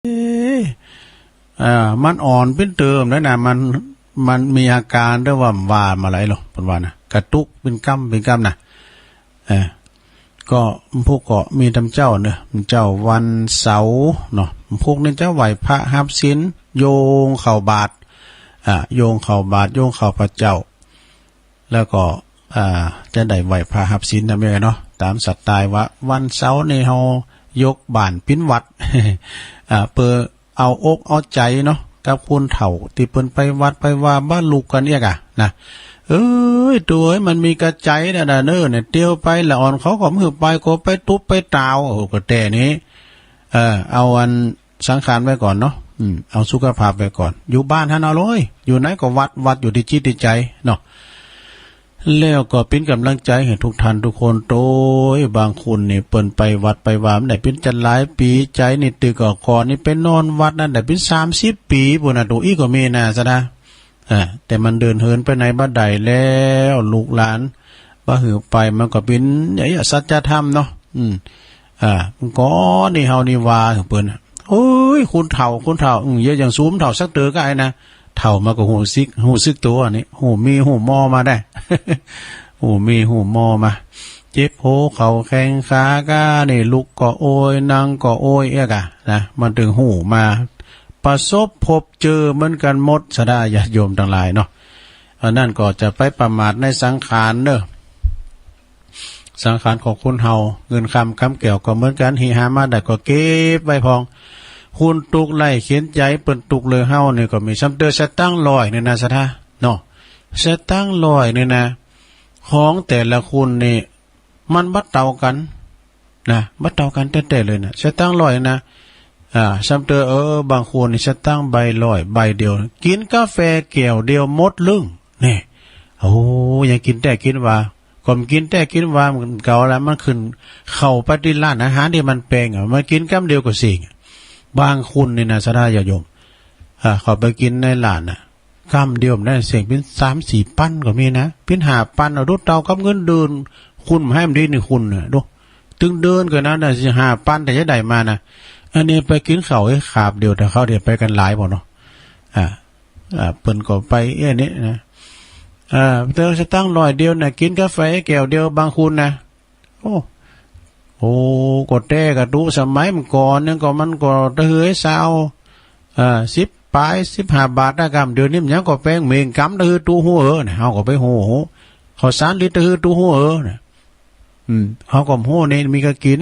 มันอ่อนเป็นเติมแล้วนะมันมีอาการด้วยว่ามาอะไรหรอเป็นว่านะกระตุกเป็นกำนะก็พวกก็มีทำเจ้าเนอะเจ้าวันเสาร์เนาะพวกนี้เจ้าไหวพระหับศีลโยงเข่าบาทโยงเข่าบาทโยงเข่าพระเจ้าแล้วก็จะได้ไหวพระหับศีลนะแม่เนาะตามสัตตายว่าวันเสาร์ในเฮายกบ้านปิ้นวัดเปิดเอาอกเอาใจเนาะกับคุณเฒ่าที่เปิ้นไปวัดไปว่าบ้านลูกกันเนี่ยนะตัวมันมีกระใจนะเนอเนี่ยเตียวไปละอ่อนเขาก็มือไปก็ไปตุ๊บไปตาวก็แต่นี้เอาอันสังขารไว้ก่อนเนาะเอาสุขภาพไว้ก่อนอยู่บ้านท่านเอาเลยอยู่ไหนก็วัดอยู่ที่จิตที่ใจเนาะแล้วก็เป็นกำลังใจให้ทุกท่านทุกคนโตยบางคนนี่เปิ้นไปวัดไปว่าได้เป็นจันหลายปีใจนี่ตึกก่อนนี่เป็นนอนวัดนั่นได้เป็น30 ปีพุ่นน่ะตัวอีก็มีนะซะนะแต่มันเดินเหินไปในบ้านใดแล้วลูกหลานบ่หือไปมันก็เป็นอย่างสัจธรรมเนาะมันก็นี่เฮานี่ว่าเปิ้นโอ้ยคุณเฒ่าเยอะอย่างซูมเฒ่าสักเตอก็ไอ้นะเฒ่ามาก็หูซึกตัวนี่หูมีหูมอมาได้ หูมีหูมอมาเจ็บโหเข่าแข้งขาก้านี่ลุกก็โอยนั่งก็โอยนะมันถึงหูมาประสบพบเจอเหมือนกันหมดสดาญาติโยมทั้งหลายเนาะนั่นก็จะไปประมาทในสังขารเนอะสังขารของคุณเฮาเงินคำเกี่ยวก็เหมือนกันหิหามาได้ก็เก็บไว้พองคุณตุกไล่เขียนใจเปิ่นตุกเลยเฮาเนี่ยก็มีซัมเตอร์สตั้งลอยเนี่ยนะสะท่าเนาะสตั้งลอยเนี่ยนะของแต่ละคุณนี่มันบัดเตากันนะบัดเตากันแต่เลยนะสตั้งลอยนะซัมเตอร์บางคนนี่สตั้งใบลอยใบเดียวกินกาแฟแก้วเดียวหมดลึ่งนี่โอ้ยังกินแต่กินว่าก่อนกินแต่กินว่ามันเก่าแล้วมันขึ้นเข้าไปที่ร้านอาหารที่มันแปลงมันกินกำเดียวก็สิ่งบางคุณนี่นะสะท่าญาติโยมเขาไปกินในร้านนะกำเดียวได้เสียงเป็น3-4 ปั้นก็มีนะเป็น5 ปั้นเอาดูเตากับเงินเดินคุณให้มันดีนี่คุณน่ะดูตึงเดินกันนะได้5 ปั้นแต่จะได้มานะอันนี้ไปกินข้าวให้ขาบเดียวแต่เขาเดี๋ยวไปกันหลายบ่เนาะเปิ้นก็ไปนี่นะเติมจะตั้ง100เดียวนะกินกาแฟแก้วเดียวบางคุณนะโอ้ก็แต่กระดูสมัยมันก่อนนึงก็มันก็ตะเฮยสาว10 ปลาย15 บาทนะกำเดี๋ยวนี้มันยังก็แป้งเมงกำตะเฮยตู้หัวเนี่ยเฮาก็ไปโหข้าวสารลิตรตะเฮยตู้หัวเนี่ยเฮาก็โหนี่มีก็กิน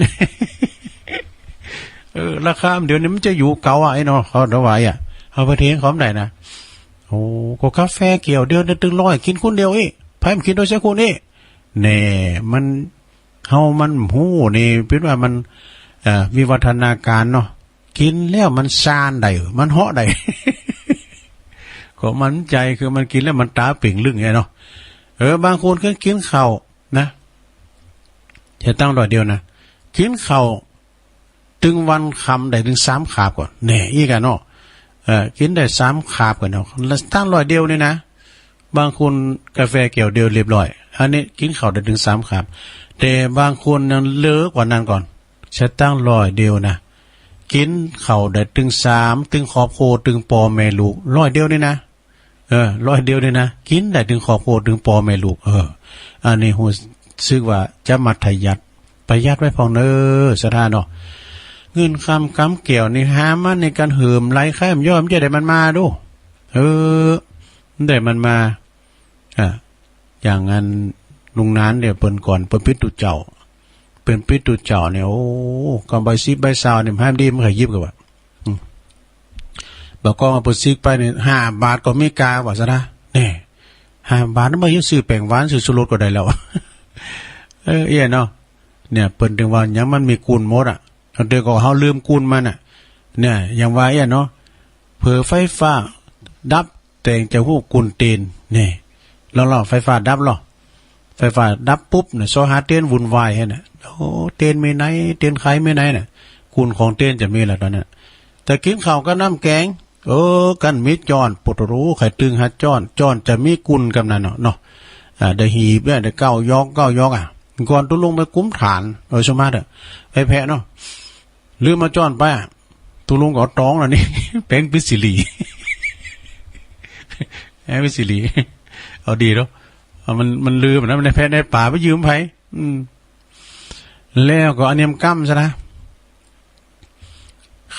ราคาเดี๋ยวนี้มันจะอยู่เก่าไอ้เนาะเขาเอาไว้เอาไปเทงเขาได้นะโอ้ก็กาแฟเกี่ยวเดียวตึง100กินคนเดียวไผมันกินโดยใช้คนนี่แน่มันเฮามันหู้นี่เป็นว่ามันวิวัฒนาการเนาะกินแล้วมันซานได้มันเหาะได้ ก็มันใจคือมันกินแล้วมันตาเป่งลึ่งไงเนาะบางคนก็กินข้าวนะจะตั้ง100เดียวนะกินข้าวถึงวันคำได้ถึง3 ขาบก่อนแหน่อีกเนาะกินได้3 ขาบก่อนเนาะแล้วตั้ง100เดียวนี่นะบางคนกาแฟเกี่ยวเดียวเรียบร้อยอันนี้กินข้าวได้ถึง3 ขาบแต่บางคนยังเลิกกว่านั้นก่อนจะตั้ง100เดียวนะกินข้าวได้ถึง3ถึงขอบโคถึงปอแม่ลูก100เดียวนี่นะ100เดียวนี่นะกินได้ถึงขอบโคถึงปอแม่ลูกอันนี้ฮู้สึกว่าจะมัธยัสถ์ประหยัดไว้พองเด้อสถานเนาะเงินคำเกี่ยวนี่หามันในการเหิมไล่ค่ามย่อมจะได้มันมาดูได้มันมาอย่างนั้นลุงนั้นเดี๋ยวเปิ้นก่อนเปิ้นปิดตุเจ้าเป็นปิดตุเจ้าเนี่ยโอ้กำใบซิใบซาวเนี่ยห้ามดีมันเคยยิบกับว่าบอกก็มาเปิ้นซิกไปเนี่ย5 บาทก็ไม่กาว่าซะนะนี่5 บาทนั้นบ่ยังซื้อแป้งหวานซื้อชูรสก็ได้แล้วเนาะเนี่ยเปิ้นถึงว่ายังมันมีกุลหมดเดี๋ยวก็เฮาลืมกุลมันเนี่ยอย่างว่าเนาะเผอไฟฟ้าดับแต่งจะฮู้กุลเตนนี่แล้วไฟฟ้าดับไฟฟ้าดับปุ๊บเนี่ยซอหาเต้นวุ่นวายให้น่ะโอ้เต้นไม่ไหนเต้นใครไม่ไหนน่ะกุลของเต้นจะมีแล้วตอนนั้นแต่กินข้าวกับน้ำแกงกันมีจอนปุตรู้ไข่ตึงหัดจอนจะมีกุลกำนั้นเนาะได้หีบได้9 ยอกก่อนตุลงไปกุ้มฐานสมาร์ทไปแพะเนาะลืมมาจอนไป ตุลุงก็ตองแล้วนี่ เป็นพิศิลีแอบพิศิลีเอาดีแล้วมันลืมนะมันในแพทย์ในป่าไปยืมไผแล้วก็อันเนียมกั้มซะนะ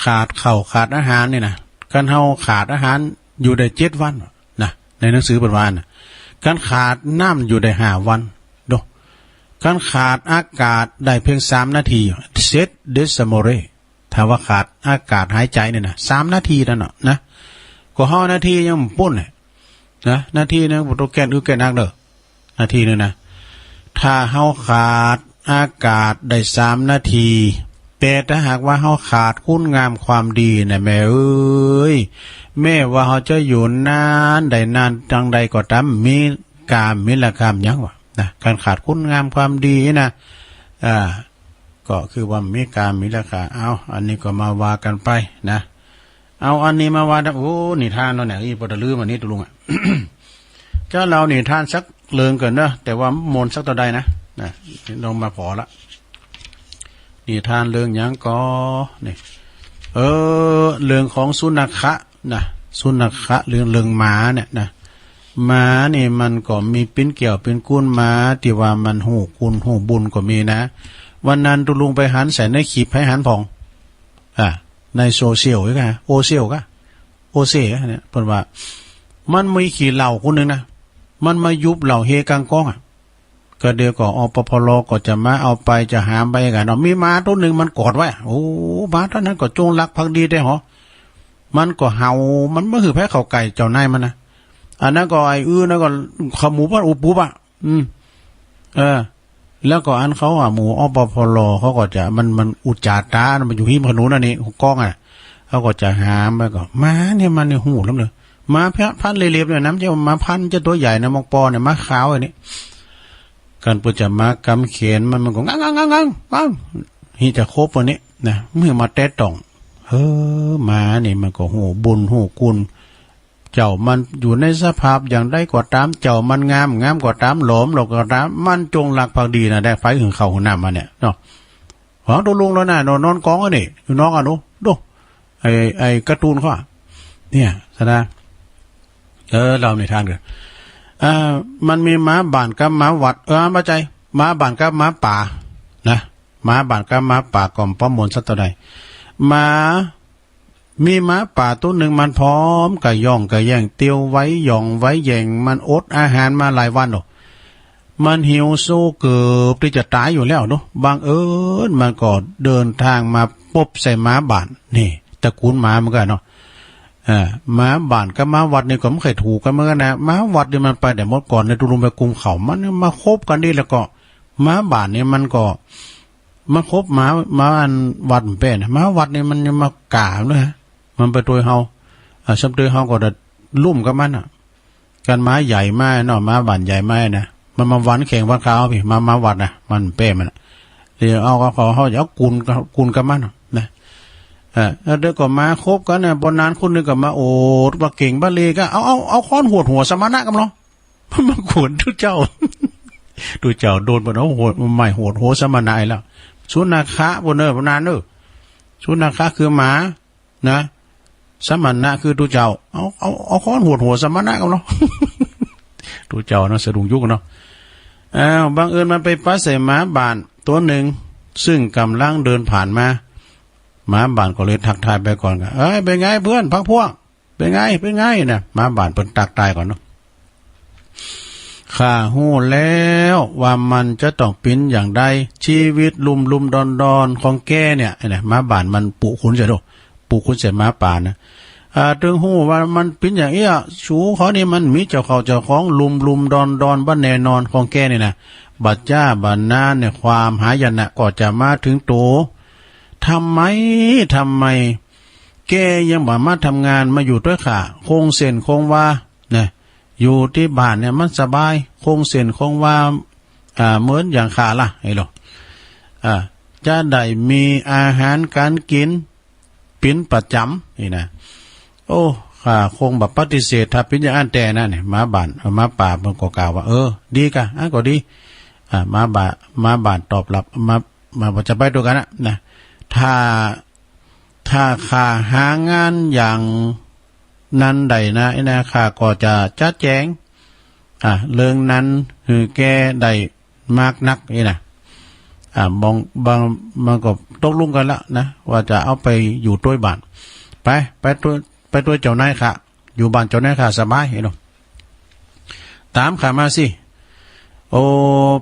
ขาดข้าวขาดอาหารนี่นะการเฮาขาดอาหารอยู่ได้7 วันนะในหนังสือเป็นวันนะการขาดน้ำอยู่ได้5 วันดูการขาดอากาศได้เพียง3 นาทีเซตเดสโมเรถ้าว่าขาดอากาศหายใจเนี่ยนะ3 นาทีนั่นเนาะนะก็5 นาทียังปุ้นเลยนะนาทีนึงโปรแกรมแกนักเด้อนาทีนึงนะถ้าเฮาขาดอากาศได้3 นาทีแต่ถ้าหากว่าเฮาขาดคุณงามความดีนะแม่เอ้ยแม่ว่าเฮาจะอยู่นานได้นานจังใดก็ตามมีกามมีละกามยังวะนะการขาดคุณงามความดีนะก็คือว่ามีกามมีละกาเอาอันนี้ก็มาว่ากันไปนะเอาอันนี้มาว่าโอ้นิทานเนาะเนี่ยอีปตะลืมอันนี้ตุลุงอ่ะ เจ้าเรานิทานสักเลิงเกินเนอะแต่ว่ามนสักตัวใดนะลงมาพอละนิทานเรื่องยังก็นี่เรื่องของสุนัขะนะสุนัขะเรื่องหมาเนี่ยนะหมานี่มันก็มีปิ้นเกี่ยวเป็นกุ้นหมาที่ว่ามันหูคุณหูบุญก็มีนะวันนั้นตุลุงไปหันใส่ในขีบให้หันผ่องในโซเชียลก็โอเชียลก็โอเซ่เนี่ยเพิ่นว่ามันมีขี่เหล่าคนนึงนะมันมายุบเหล่าเฮกังก้องก็เดี๋ยวก็อปพลก็จะมาเอาไปจะหามไปกันเนาะมีม้าตัวหนึ่งมันกอดไว้โอ้ม้าตัวนั้นก็จงรักภักดีได้หรอมันก็เห่ามันไม่คือแพ้เข่าไก่เจ้านายมันนะอันนั้นก็ไอ้นั่นก็ขมูป่ะอุปุบะแล้วก็อันเขาหมูอปพลเขาก็จะมันอุจจาตามันอยู่หิมขนุนอันนี้กล้องเขาก็จะหามไปก็ม้าเนี่ยมันเนี่ยหูแล้วเลยม้าพันเรียบๆเนี่ยน้ำจะม้าพันจะตัวใหญ่นะมองปอเนี่ยม้าขาวอันนี้การปุจจามากำเขียนมันก็งังฮีจะครบวันนี้นะเมื่อมาแตะต่องม้าเนี่ยมันก็หูบุญหูกุลเจ้ามันอยู่ในสภาพอย่างได้กว่าตามเจ้ามันงามกว่าตามหลอมหลอกกว่าตามมันจงรักภักดีนะได้ไฟถึงเข่าหัวหน้ามาเนี่ยเนาะของตัวลุงแล้วนะนอนกองอันนี้อยู่น้องอ่ะดูไอ้การ์ตูนเขาเนี่ยสนะเราในทางกันมันมีม้าบ่านกับม้าวัดมาใจม้าบ่านกับม้าป่านะม้าบ่านกับม้าป่าก่อมป้อมมนสัตว์ตัวใดมีม้าป่าตัวหนึ่งมันพร้อมกับย่องกับแย่งเตียวไว้ย่องไว้แย่งมันอดอาหารมาหลายวันหรอกมันหิวโซเกือบที่จะตายอยู่แล้วเนาะบางมันก็เดินทางมาปบใส่ม้าบ่านนี่ตระกูลม้าเหมือนกันเนาะม้าบ่านกับม้าวัดนี่ก็ไม่เคยถูกกันเหมือนกันนะม้าวัดนี่มันไปแต่เมื่อก่อนในตุลุมไปกุมเขามันมาคบกันนี่แล้วก็ม้าบ่านนี่มันก็มาคบม้าอันวัดเป็นม้าวัดนี่มันยังมากล่าวด้วยฮะมันไปตัวเฮาซับตัวเฮาก็จะลุ่มกับมันกันม้าใหญ่มากเนาะม้าบ่านใหญ่มากนะมันมาวันแข่งวันขาวพี่ม้าวัดนะมันเป้มันเดี๋ยวเอาเขาจะเอากุนกับมันนะแล้วเดี๋ยวก็มาคบกันเนี่ยบนนั้นคนนึงก็มาโอดมาเก่งบ้าเลก็เอาค้อนหัวสมณะกันเนาะมาขวนทุเจ้าโดนบนเอาหัวใหม่หัวสมณะแล้วสุนัขะบนบนนั้นสุนัขะคือหมานะสมณะคือทุเจ้าเอาค้อนหัวสมณะกันเนาะทุเจ้าเนาะสะดุ้งยุกเนาะบางเอิญมันไปปัสใส่หมาบ้านตัวหนึ่งซึ่งกำลังเดินผ่านมาหมาบ้านก็เลยทักทายไปก่อนกันเป็นไงเพื่อนพักพวกเป็นไงนะหมาบ้านเพิ่นตักตายก่อนเนาะข้าหู้แล้วว่ามันจะต้องเป็นอย่างใดชีวิตลุมดอนของแกเนี่ยหมาบ้านมันปุขุนเสียด้วยปุขุนเสียหมาป่านะถึงหู้ว่ามันเป็นอย่างนี้ชูเขานี่มันมีเจ้าของลุมดอนบ้านแน่นอนของแกเนี่ยนะบัดจ้าบัดนานเนี่ยความหายนะก็จะมาถึงโตทำไมแกยังบ่มาทำงานมาอยู่ด้วยค่ะคงเส้นคงว่าเนี่ยอยู่ที่บ้านเนี่ยมันสบายคงเส้นคงว่าเหมือนอย่างข้าล่ะไอ้หรอจะได้มีอาหารการกินเป็นประจำนี่นะโอ้ข้าคงแบบปฏิเสธถ้าเป็นอย่างนั้นแต่นั่นเนี่ยมาบ้านมาป่ามันก็กล่าวว่าดีกะก็ดีมาบ้านตอบรับมาจะไปด้วยกันนะถ้า ถ้าข้าหางานอย่างนั้นใดนะไอ้นะข้าก็จะจัดแจงเรื่องนั้นคือแก้ได้มากนักนี่นะบางมันก็ตกลงกันละนะว่าจะเอาไปอยู่ต้วยบ้านไปตัวเจ้านายค่ะอยู่บ้านเจ้านายค่ะสบายเห็นหรอตามข้ามาสิโอ้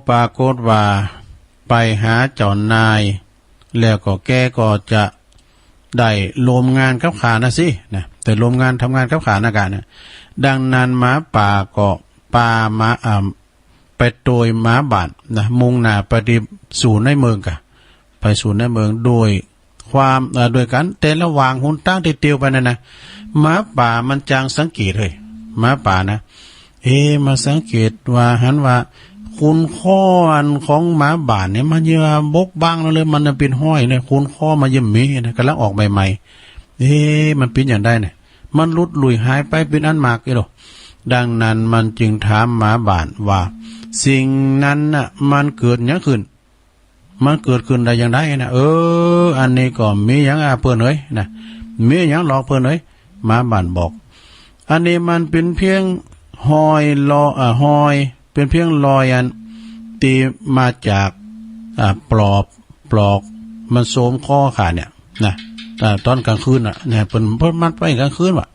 ปรากฏว่าไปหาเจ้านายแล้วก็แกก็จะได้รวมงานกับขานะสินะแต่รวมงานทำงานกับขานะกันนะดังนั้นหมาป่าก็ปามาไปโดยหมาบาดนะมุ่งหน้าไปสู่ในเมืองกะไปสู่ในเมืองโดยความโดยกันแต่ระหว่างหุนตั้งที่เตียวไปนั่นนะหมาป่ามันจางสังเกตเลยหมาป่านะมาสังเกตว่าหันว่าคุณข้ออันของหมาบาดเนี่ยมันเยอะบกบ้างแล้วเลยมันเป็นห้อยเนี่ยคุณข้อมาเยี่ยมมีนะกำลังออกใหม่ๆมันเป็นอย่างไรเนี่ยมันลุดลุยหายไปเป็นอันมากเลยหรอดังนั้นมันจึงถามหมาบาดว่าสิ่งนั้นน่ะมันเกิดอย่างขึ้นมันเกิดขึ้นได้อย่างไรนะอันนี้ก็มีอย่างเพื่อนเอ้ยนะมีอย่างหลอกเพื่อนเอ้ยหมาบาดบอกอันนี้มันเป็นเพียงหอยหอยเป็นเพียงรอยอันตีมาจากปลอกมันโสมข้อขาเนี่ยนะตอนกลางคืนเนี่ยเป็นเพิ่มมันไปกลางคืนว่ะ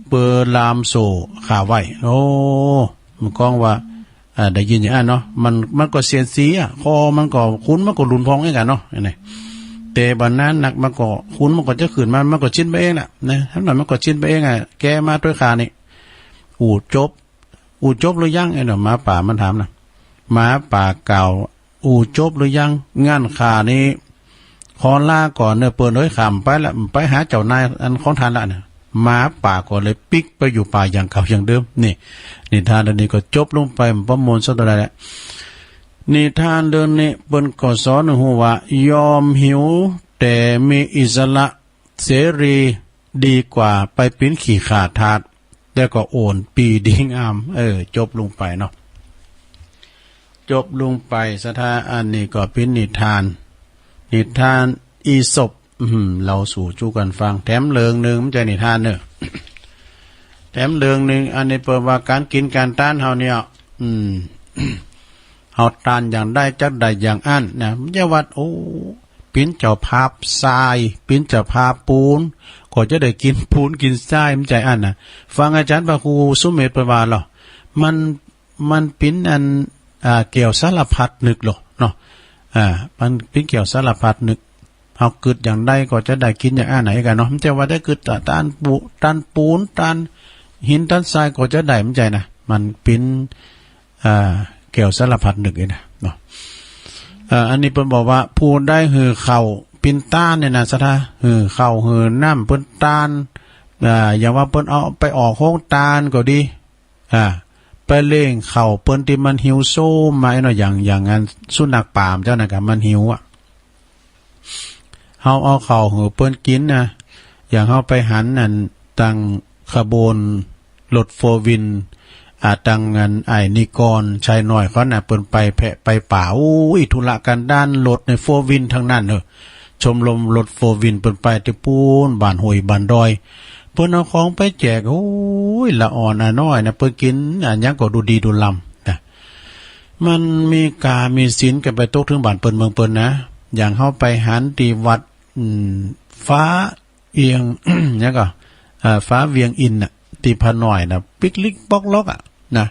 เปิดลามโซขาไว้มันก้องว่าได้ยินอย่างนั้นเนาะมันก็เสียนสีคอมันก็คุ้นมันก็รุนพองให้กันเนาะนี่แต่บันนั้นหนักมันก็คุ้นมันก็จะขืนมันก็ชิ้นไปเองน่ะนะทั้งหมดมันก็ชิ้นไปเองแกมาด้วยขานี่อูจบหรือยังไอ้หน่อหมาป่ามันถามนะหมาป่าเก่าจบหรือยังงานขานี้ขอลาก่อนเนี่ยเปิดเลยขำไปละไปหาเจ้านายอันของทานละเนี่ยหมาป่าก็เลยปิกไปอยู่ป่าอย่างเก่าอย่างเดิมนี่นิทานเรื่องนี้ก็จบลงไปประมวลสักตัวใดแหละนิทานเรื่องนี้เปิ้นก็สอนหัวว่ายอมหิวแต่มีอิสระเสรีดีกว่าไปปิ้นขี่ขาทาสแล้วก็โอนปีดิ้งอามจบลงไปเนาะจบลงไปสถาอันนี้ก็เป็นนิทานอีสปเราสู่จูกันฟังแถมเลิงหนึ่งมันจะนิทานเนอะแถมเลิงหนึ่งอันนี้เปิดว่าการกินการต้านเฮาเนี่ยเฮาต้านอย่างได้จักได้อย่างอันนะมันจะวัดปิ้นเจ้าภาพทรายปิ้นเจ้าภาพปูนก็จะได้กินปูนกินทรายมันใจอันนะฟังอาจารย์พระครูสุเมธประวาหรอมันปิ้นอันเกี่ยวสารพัดนึกหรอเนาะมันปิ้นเกี่ยวสารพัดนึกเฮาเกิดอย่างใดก็จะได้กินอย่างอันไหนกันเนาะมันจะว่าได้เกิดต้านปูนต้านหินต้านทรายก็จะได้มันใจนะมันปิ้นเกี่ยวสารพัดนึกเนาะอันนี้เพิ่นบอกว่าผู้ได้หือเข่าปินต้านเนี่ยนะสะทาหือเข่าหือน้ำเพิ่นต้านอย่างว่าเพิ่นเอาไปออกโค้งต้านก็ดีไปเล่งเข่าเปิ้นที่มันหิวโซ่มาเนาะอย่างงั้นสุนัขป่ามเจ้าน่ะก็มันหิวเฮาเอาเข่าหือเปิ้นกินนะอย่างเฮาไปหันนั่นตั้งขบวนรถ4 วินตังงานนิกรชายน้อยเขาน่ะเปิ้นไปแพะไปป่าธุระกันด้านรถใน4 วินทั้งนั้นชมรมรถ4 วินเปิ้นไปที่ปูนบ้านห้วยบ้านดอยเปิ้นเอาของไปแจกละอ่อนน้อยนะเปิ้นกินยังก็ดูดีดูลำนะมันมีกามีศีลกันไปตกถึงบ้านเปิ้นเมืองเปิ้นนะอย่างเฮาไปหันที่วัดฟ้าเอียง เนี่ยก็ฟ้าเวียงอินน่ะที่พะน้อยนะปิกลิกปอกล็อกนะ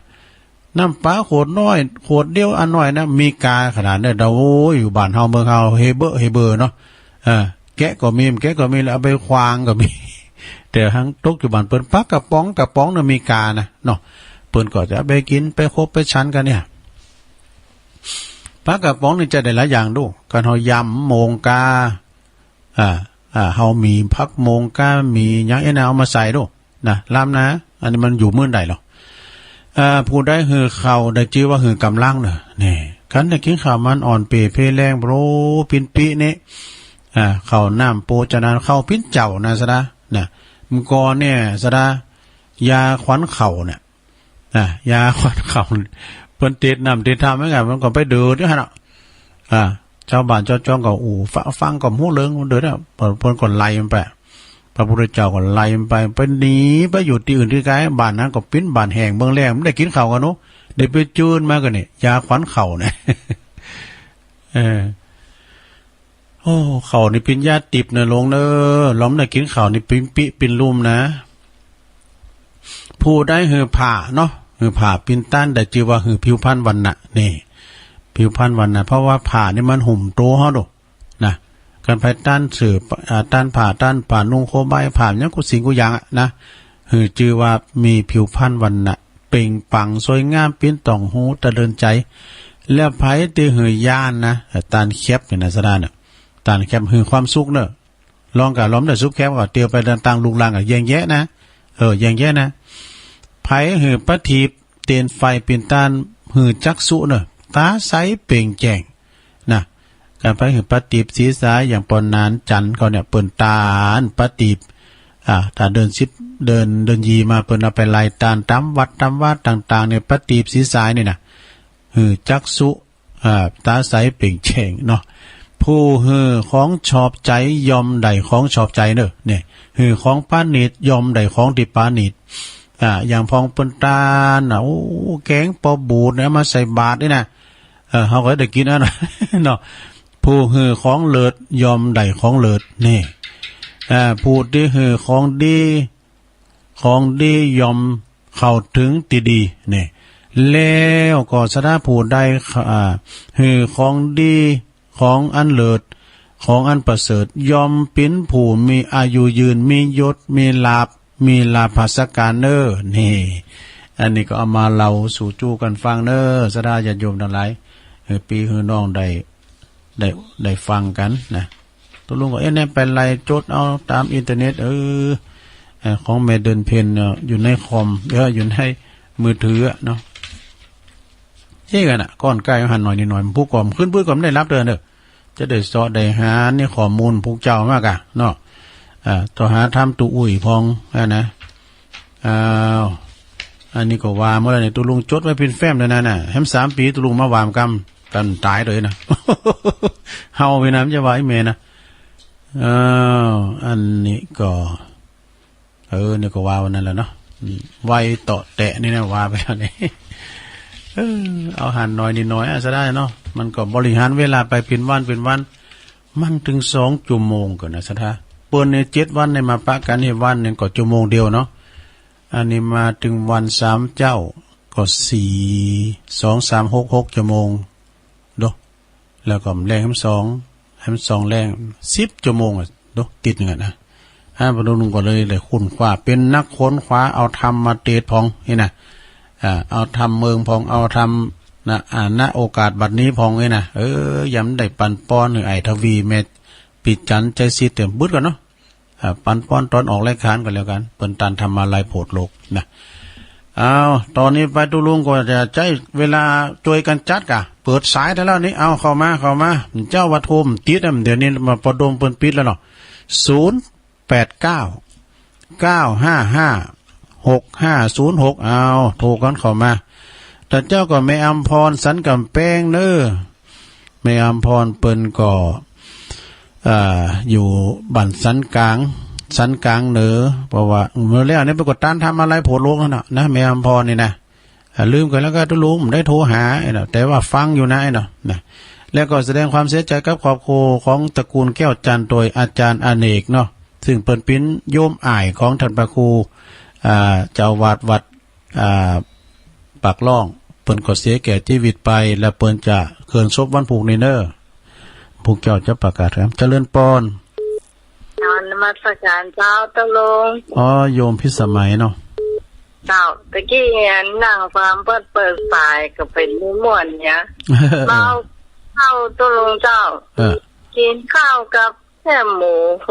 น้ำปลาโขดน้อยโขดเดียวอันน้อยนะมีกาขนาดนี้อยู่บ้านเฮาเมืองเฮาเฮเบอร์เนาะแกะก็มีแล้วเอาไปควางก็มีแต่ทั้งตกอยู่บ้านเปิ้นปักกระป๋องน่ะมีกานะเนาะเปิ้นก็จะไปกินไปคบไปชั้นกันเนี่ยปักกระป๋องนี่จะได้หลายอย่างดูกันเฮายำโมงกาเฮามีพักโมงกามีหยังเอามาใส่ดูนะลำนะอันนี้มันอยู่มื้อใดหรอผู้ได้หือเข่าได้ชื่อว่าหือกำลังเนอะนี่คันได้กินข้าวมันอ่อนเปเพแรงโบรปินปีนี่ข้าวน้ำโปจนานข้าวปิ้นเจ้านะสะนะมกอเนี่ยสะยาขวัญเข่าเนี่ยยาขวัญเข่าเปิ้นเตดน้ำเตดทำเหมือนกันมันก็ไปดูด้วยฮะเนาะ เจ้าบ้านเจ้าจ้องก็ฟังก็หู้เลิงเด้อเนี่ยเพิ่นก็ไล่มันไปพระพุทธเจ้าก็ไล่มันไปหนีไปอยู่ที่อื่นที่ไกลบ้านนั้นก็ปิ้นบ้านแห้งเบิ่งแลมันได้กินข้าวกันเนาะได้ไปจูนมากันนี่ยาขวัญเข่าเนี่ยโอ้เข่านี่ปิ้นยาติบเนอะลงเด้อล้อมได้กินข้าวนี่ปิ้นปิปิ้นลุ่มนะผู้ได้หือผ่าเนาะหือผ่าปิ้นต้านได้ชื่อว่าหือผิวพรรณวรรณะนี่ผิวพรรณวรรณะเพราะว่าผ่านี่มันห่มโตเฮาดอกนะการไปต้านสืบต้านผ่านุ่งโคใบผ่าเนี่ยกูสิ่งกูอย่างนะหือชื่อว่ามีผิวพรรณวรรณะเปล่งปลั่งสวยงามปิ้นต่องหูตะเดินใจแล้วไผที่หือย่านนะตานแคบเนี่ยนะสะดาเนี่ยตานแคบหือความสุขเนอะลองกับล้อมแต่ซุปแคบก็เตียวไปเดินต่างลุงลังกับแยงแยะนะแยงแยะนะไผหือปะทีบเตียนไฟปิ้นต้านหือจักสุเนอะตาใสเปล่งแจ้งนะการไปหือปฏิบศีรษะอย่างปนนานจันเขาเนี่ยเปิ่นตาลปฏิบถ้าเดินยีมาเปิ่นเอาไปไล่ตาลตามวัดต่างๆเนี่ยปฏิบศีรษะนี่นะหือจักสุตาใสเปล่งแจ้งเนาะผู้หือของชอบใจยอมใดของชอบใจเนอะเนี่ยหือของปานิดยอมใดของที่ปานิดอย่างพองเปิ่นตาลโอ้แกงปอบูดเนี่ยมาใส่บาตรนี่นะเขาก็ได้กินนะเนาะผู้หือของเลิศยอมใดของเลิศนี่ผู้ที่หือของดียอมเข้าถึงติดีนี่แล้วก็สดาผู้ใดหือของดีของอันเลิศของอันประเสริฐยอมเป็นผู้มีอายุยืนมียศมีลาภสการเนอนี่อันนี้ก็เอามาเล่าสู่จู้กันฟังเนอสดาญาติโยมทั้งหลายปีคือน้องได้ฟังกันนะตัวลุงก็เนี่ยไปไล่จดเอาตามอินเทอร์เน็ตของแม่เดินเพนอยู่ในคอมอยู่ในมือถือเนาะเช่กันก้อนใกล้หันหน่อยนิดหน่อยผู้กอมขึ้นปื้ดกอมได้รับเดินจะได้สอได้หานี่ข้อมูลพวกเจ้ามากะเนาะต่อหาทำตุอุ่ยพองนะอันนี้ก็วาเมื่อไรเนี่ยตุลุงจดไว้เป็นแฟ้มเลยนะแฮม3 ปีตุลุงมาวามกำกันตายเลยนะ เฮาไปน้ำจะว่าไอ้เมนะอันนี้ก็นี่ก็ว่าวันนั้นแหละเนาะไวต่อแตะนี่นะว่าไปแล้วนี่เอาหันหน่อยนิดหน่อยซะได้เนาะมันก็บริหารเวลาไปเป็นวันมันถึง2 ชั่วโมงก่อนนะสะท้าเปิ้นใน7 วันในมาปะกันนี่วันนึงก็ชั่วโมงเดียวเนาะอันนี้มาถึงวัน3 เจ้าก็4 2 3 6 6 ชั่วโมงเนาะแล้วก็แรงแฮม2แรง10 ชั่วโมงเนาะติดนึงนะพระลุงก็เลยค้นคว้าเป็นนักค้นคว้าเอาธรรมมาเตดพองนี่นะเอาทำเมืองพองเอาทำณโอกาสบัดนี้พองนะยำได้ปันป้อนไอทวีเมตปิดจันใจซีเต็มบึ้ดกันเนาะปันป้อนตอนออกรายการกันแล้วกันเปิ่นตันทำมาลายโพดโลกนะตอนนี้ไปตุลุงก็จะใจเวลาช่วยกันจัดกะเปิดสายได้แล้วนี่เอาเข้ามาเจ้าวัดโทมติดเดี๋ยวนี้มาประดมเปิ่นปิดแล้วเนาะ089 955 6506โทรกันเข้ามาแต่เจ้าก็แม่อำพรสันกำแพงเน้อแม่อำพรเปิ้นก็อยู่บ้านสันกลางเหนือเพราะว่าเมื่อแล้วนี่ปรากฏการทำอะไรโผล่โลกแล้วนะแม่อำพรนี่นะลืมกันแล้วก็ตุลุงได้โทรหาแต่ว่าฟังอยู่นะนะแล้วก็แสดงความเสียใจกับครอบครัวของตระกูลแก้วจันทร์โดยอาจารย์อเนกเนาะซึ่งเปิ้นเป็นโยมอ้ายของท่านพระครูเจ้าวาดวัดปากล่องเปิ้นก็เสียแก่ชีวิตไปและเปิ้นจะเขื่อนศพวันผูกในเนอพวกเจ้าจะประกาศครับเจริญปอนนมัสการเจ้าตะลงโยมพิสมัยเนาะเจ้าตะกี้นั่งฟังเปิดสายก็เป็นม่วนเนี่ยเราเข้าตะลงเจ้ากินข้าวกับแค่หมูโค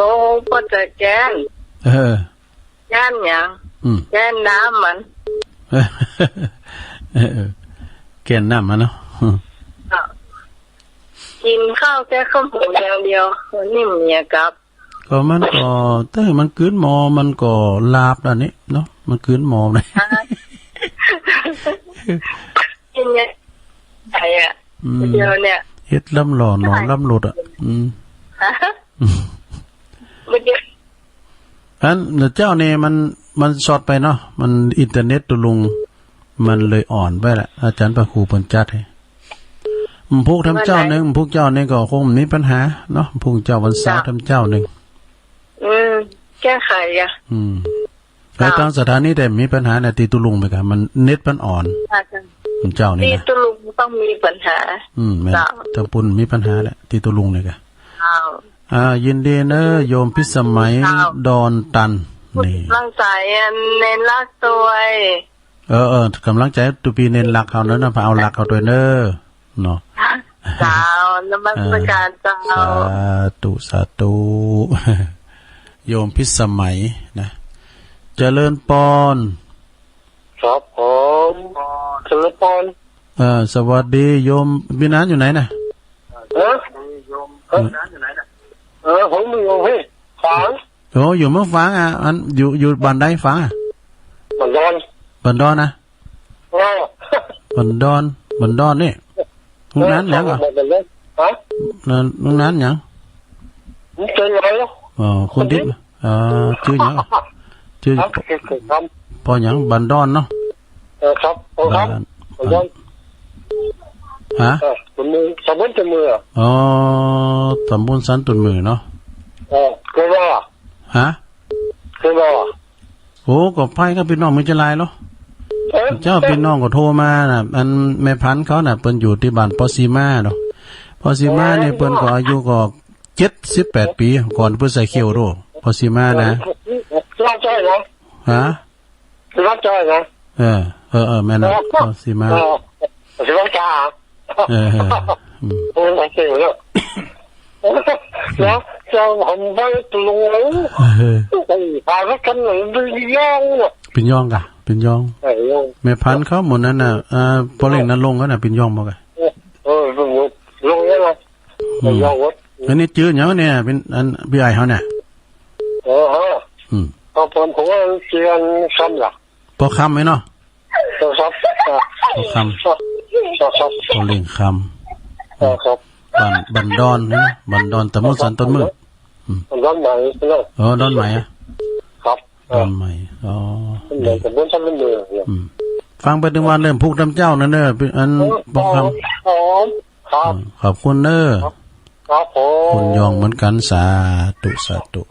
ก็จะแกนแกนอย่างแกนน้ำมันแกนน้ำมันเนาะกินข้าวแค่ข้าวหมูอย่างเดียวนี่เมียกับก็มันก็แต่มันกืนหมอมันก็ลาบแล้วนี่เนาะมันกืนหมอเลยกินเนี่ยไอ้เดียวเนี่ย เฮ็ดล้ำหล่อหนอนล้ำหลุดอ่ะไม่ได้อันเจ้านี่มันช็อตไปเนาะมันอินเทอร์เน็ตตุลุงมันเลยอ่อนไปละอาจารย์พระครูเพิ่นจัดให้พวกทำเจ้านึงพวกเจ้านี่ก็คงมีปัญหาเนาะพวกเจ้าวันเสาร์ทำเจ้านึงแก้ไขอ่ะแล้วทางสถานีแต่มีปัญหาเนี่ยตีตุลุงไปกันมันเน็ตมันอ่อนเจ้านี่ตีตุลุงต้องมีปัญหาแม่ตะปุ่นมีปัญหาแหละตีตุลุงเลยกะยินดีเนอะโยมพิสมัยดอนตันนี่ร่างใจเน้นรักตัวกำลังใจตุปีเน้นรักเขาเนอะนะพาเอารักเขาด้วยเนอะเนาะสาวนมัสการเจ้าสาธุโยมพิสมัยนะเจริญปอนครับผมเจริญปอนสวัสดีโยมพี่นันอยู่ไหนนะโยมพี่นันอยู่ไหนนะผมอยู่ที่ฝังอยู่เมืองฝังอันอยู่บ้านใดฝังบันดอนนะบันดอนนี่ลุงนั้นแล้วลุงนั้นยังเจอไงคุณทิพย์ชื่อยังชื่อพอยังบันดอนเนาะครับครับบันดอนตุนมือสมบูรณ์ตุนมือสมบูรณ์สันตุนมือเนาะเคยว่าเคยว่าโอ้ก็ไพ่ก็เป็นน้องมือจะลายเนาะเจ้าเป็นน้องก็โทรมาน่ะอันแม่พันเขาน่ะเปิ้นอยู่ที่บ้านปอซีมาเนาะปอซีมานี่เปิ้นก็อายุก็78 ปีก่อนเพิ่นใส่เขียวโรปอซีมานะรักใจเหรอรักใจเหรอแม่นปอซีมารักใจโอ้ยเกี่ยวแล้วแล้วเจ้าผมไปตรงแล้วพารักกันเลยย่องเป็นย่องกะเป็นย่องแม่พันเขาหมดนั้นน่ะพอเล่งนั้นลงก็น่ะเป็นย่องบ่กะลงแล้วย่องอันนี้จื้อหยังเนี่ยเป็นอันพี่ไอ้เฮาเนี่ยพอผมว่าเสียงซ้ำล่ะพอคำไหมเนาะพอคำพอเล่งคำครับบันดอนนะบันดอนตะมุสันต้นมือดอนใหม่เนาะดอนใหม่ครับดอนใหม่เดี๋ยวจะบนชั้นมือฟังไปถึงวันเริ่มพูกทำเจ้านั่นเนอะอันบอกคำครับขอบคุณเนอะครับคุณยองเหมือนกันสาธุ